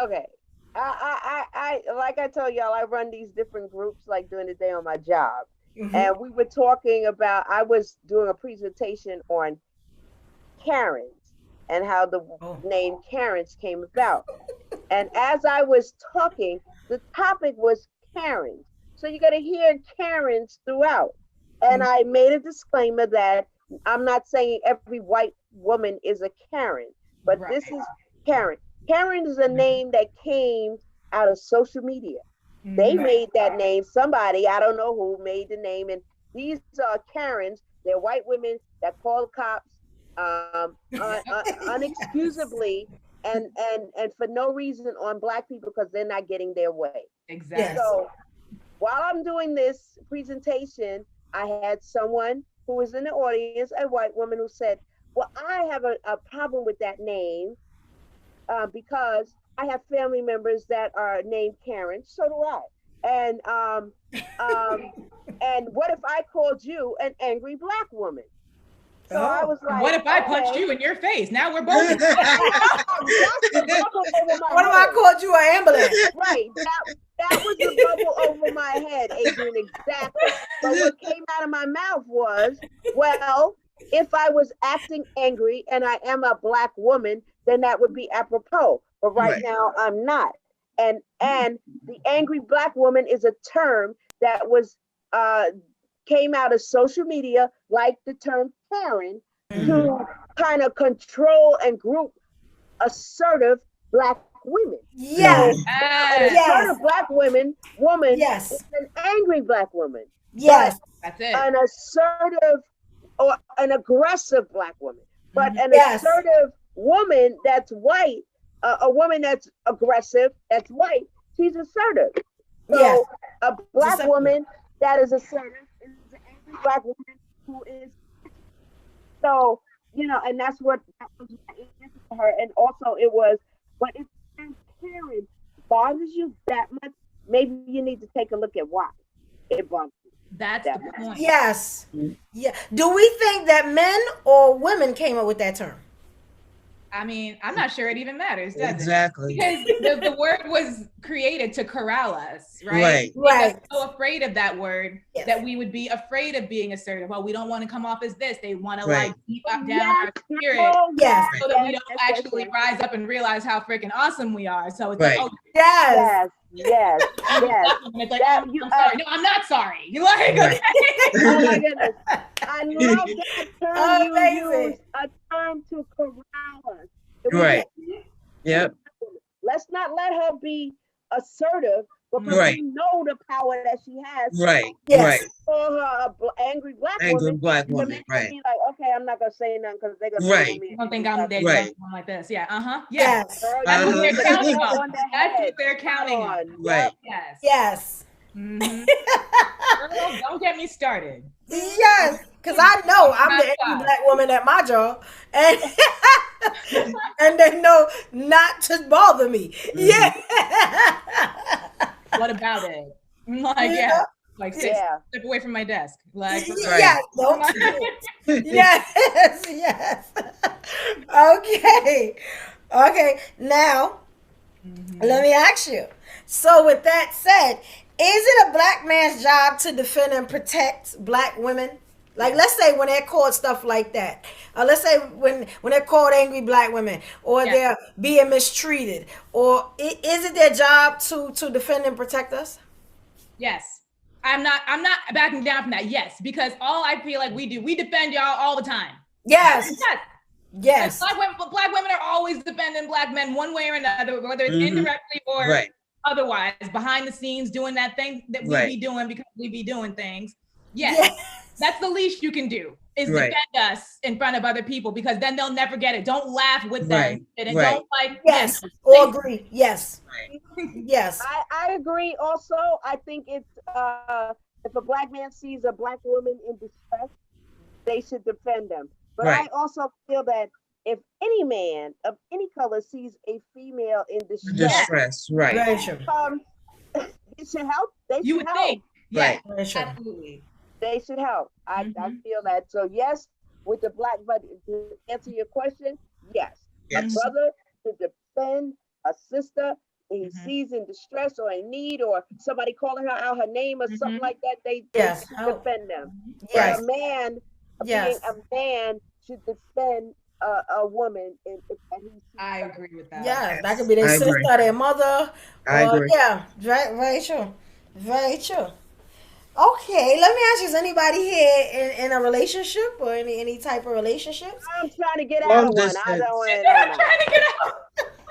D: Okay. I like I told y'all, I run these different groups like during the day on my job. Mm-hmm. And we were talking about, I was doing a presentation on Karens and how the name Karens came about. And as I was talking, the topic was Karens. So you're going to hear Karens throughout. And I made a disclaimer that I'm not saying every white woman is a Karen, but this is Karen. Karen is a name that came out of social media. They made that name. Somebody, I don't know who, made the name. And these are Karens. They're white women that call cops unexcusably and for no reason on Black people because they're not getting their way.
E: Exactly.
D: So while I'm doing this presentation, I had someone who was in the audience, a white woman, who said, well, I have a problem with that name because I have family members that are named Karen. So do I. And and what if I called you an angry Black woman? So I was like,
E: what if I punched you in your face? Now we're both.
B: What if I called you an ambulance?
D: Right. That was the bubble over my head, Adrian, exactly. But what came out of my mouth was, well, if I was acting angry and I am a Black woman, then that would be apropos. But right now I'm not. And the angry Black woman is a term that was came out of social media, like the term Karen, to kind of control and group assertive Black women.
B: Yes.
D: So, an assertive Black woman
B: yes.
D: is an angry Black woman.
B: Yes.
E: That's it.
D: An assertive or an aggressive Black woman. But an assertive woman that's white, a woman that's aggressive, that's white, she's assertive. So a Black woman that is assertive is an angry Black woman who is. So, and that was my answer to her. And also it was, but if Karen bothers you that much, maybe you need to take a look at why it bothers you.
E: That's the point.
B: Yes. Yeah. Do we think that men or women came up with that term?
E: I mean, I'm not sure it even matters, does
C: Exactly.
E: it? Because the word was created to corral us, right?
B: Right.
E: We're so afraid of that word that we would be afraid of being assertive. Well, we don't want to come off as this. They want to like keep up down our spirit so that we don't actually rise up and realize how freaking awesome we are. So it's like, oh,
D: yes.
E: It's like, I'm sorry. No, I'm not sorry. You like, okay.
D: Oh my goodness. I love that term you use, a term to corral us.
C: Right. Yep.
D: Let's not let her be assertive because we know the power that she has.
C: Right.
B: Yes.
C: Right.
D: For her angry Black woman.
C: Black woman. Right.
D: Be like, okay, I'm not gonna say nothing because they're gonna
C: right.
D: me.
E: You don't think I'm dead like this? Yeah.
B: Yes.
E: That's what they're counting on. That's what they're counting on.
C: Right.
E: Yes.
B: Yes.
E: Mm-hmm. Girl, don't get me started.
B: Yes, because I know I'm the angry Black woman at my job, and and they know not to bother me. Yeah.
E: What about it? Like step away from my desk. Like
B: yes, yes. Okay. Now, let me ask you. So, with that said, is it a Black man's job to defend and protect Black women? Like, let's say when they're called stuff like that. Let's say when they're called angry Black women, or they're being mistreated, or is it their job to defend and protect us?
E: Yes. I'm not backing down from that. Yes, because all I feel like we defend y'all all the time.
B: Yes. Yes.
E: Black women are always defending Black men one way or another, whether it's indirectly or otherwise, behind the scenes doing that thing that we be doing because we be doing things. Yes. That's the least you can do is defend us in front of other people, because then they'll never get it. Don't laugh with them. And don't
B: or agree. Yes. Yes.
D: I agree also. I think it's if a Black man sees a Black woman in distress, they should defend them. But I also feel that if any man of any color sees a female in distress,
B: Very true.
D: It should help. They
E: you
D: should
E: would
D: help.
E: think. Yeah, absolutely.
D: They should help. I feel that. So yes, with the Black, but to answer your question, yes. A brother to defend a sister he sees in distress or in need, or somebody calling her out her name or something like that, they should defend them.
B: Yes.
D: But a man, being a man, should defend a woman.
E: I agree with that.
B: Yeah, that could be their sister, their mother.
C: I agree.
B: Yeah, very true. Very true. Okay, let me ask you, is anybody here in a relationship or any type of relationship?
D: I'm trying to get out of one. I don't want to
E: I'm trying to get out.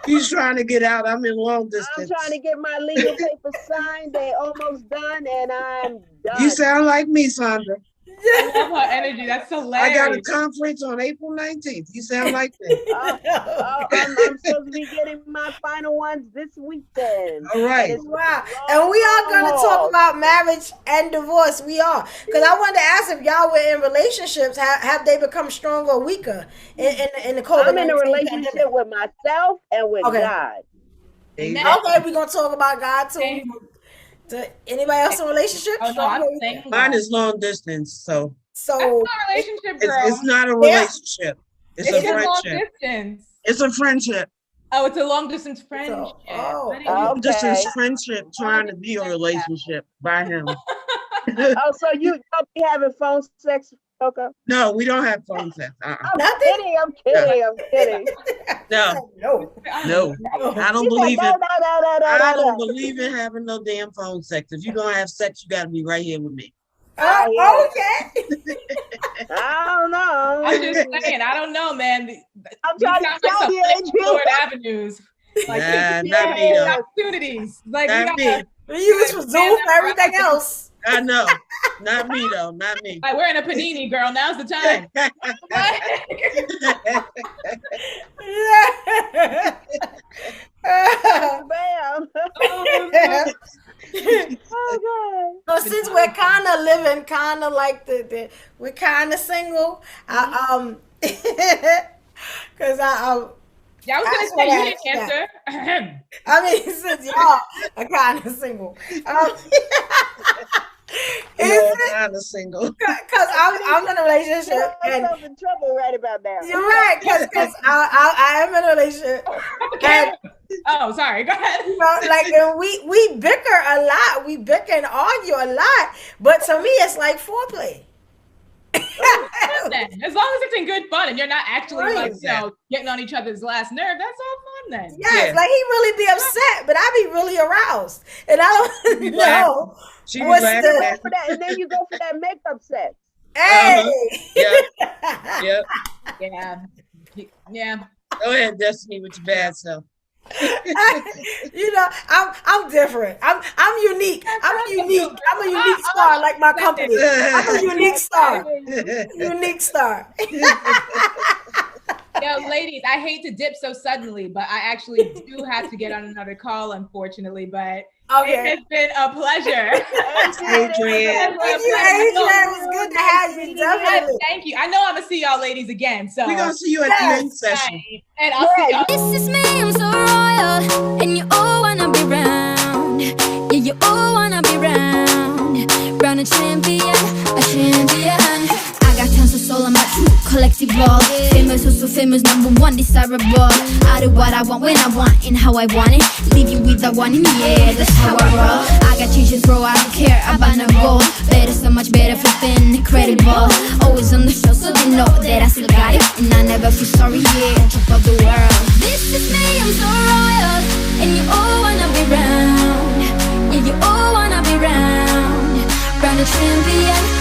C: He's trying to get out. I'm in long distance.
D: I'm trying to get my legal papers signed. They almost done, and I'm done.
C: You sound like me, Sandra.
E: I love her energy. That's hilarious.
C: I got a conference on April 19th. You sound like this.
D: I'm supposed to be getting my final ones this weekend.
C: All right.
B: Wow. And we are going to talk about marriage and divorce. We are. Because I wanted to ask if y'all were in relationships, have they become stronger or weaker in the COVID-19
D: I'm in a relationship
B: pandemic?
D: with myself and with God.
B: Okay, we're going to talk about God too. Anybody else in a relationship?
E: Oh, no, I'm single.
C: Mine is long distance, so
E: That's not a relationship, girl.
C: it's not a relationship. It's a
E: It's a long
C: friendship.
E: distance.
C: It's a friendship.
E: Oh, it's a long distance friendship.
C: Long distance friendship trying to be a relationship by him.
D: Oh, so you don't be having phone sex, Coco?
C: No, we don't have phone sex.
D: I'm kidding.
C: No. I don't believe it. I don't believe in having no damn phone sex. If you're gonna have sex, you gotta be right here with me.
B: Okay.
D: I don't know.
E: I'm just saying, I don't know, man.
D: I'm trying to tell you,
E: Lord Avenues. Like,
C: not me though.
E: Opportunities. Like,
C: Not me.
B: We use for Zoom for everything else.
C: I know. Not me though. Not me.
E: Like, we're in a panini, girl. Now's the time.
D: Bam.
B: So since we're kind of living, kind of like we're kind of single. Because
E: Yeah, I was gonna say you didn't answer.
B: I mean, since y'all are kind of single,
C: kind of single.
B: Because I'm in a relationship.
D: I'm in trouble right about now.
B: You're right, because I am in a relationship. And,
E: oh, sorry. Go ahead.
B: you know, like, and we bicker a lot. We bicker and argue a lot. But to me, it's like foreplay.
E: As long as it's in good fun and you're not actually like, getting on each other's last nerve, that's all fun then.
B: Yes, like he really be upset, but I be really aroused. And I don't know what's
D: the... for that, and then you go for that makeup set.
B: Hey!
E: Yeah.
C: Go ahead, Destiny, with your bad self.
B: You know, I'm different. I'm unique. I'm a unique star, like my company. I'm a unique star. Unique star.
E: Yo, ladies, I hate to dip so suddenly, but I actually do have to get on another call, unfortunately. But it has been a pleasure.
C: Adrian.
B: Thank you, Adrian. It was good to have you. Definitely.
E: Thank you. I know I'm gonna see y'all ladies again. So
C: we're gonna see you at the next session.
E: And I'll see y'all.
A: This is me, I'm so royal, and you all wanna be round. Yeah, you all wanna be round. Round a champion. I got tons of soul, I'm a true collectible. Famous, also famous, #1 desirable. I do what I want when I want and how I want it. Leave you with the one in the air, that's how I roll. I got changes, bro, I don't care about no gold. Better, so much better, flipping incredible. Always on the show, so they know that I still got it. And I never feel sorry, yeah, on top of the world. This is me, I'm so royal, and you all wanna be round. Yeah, you all wanna be round. Round a champion.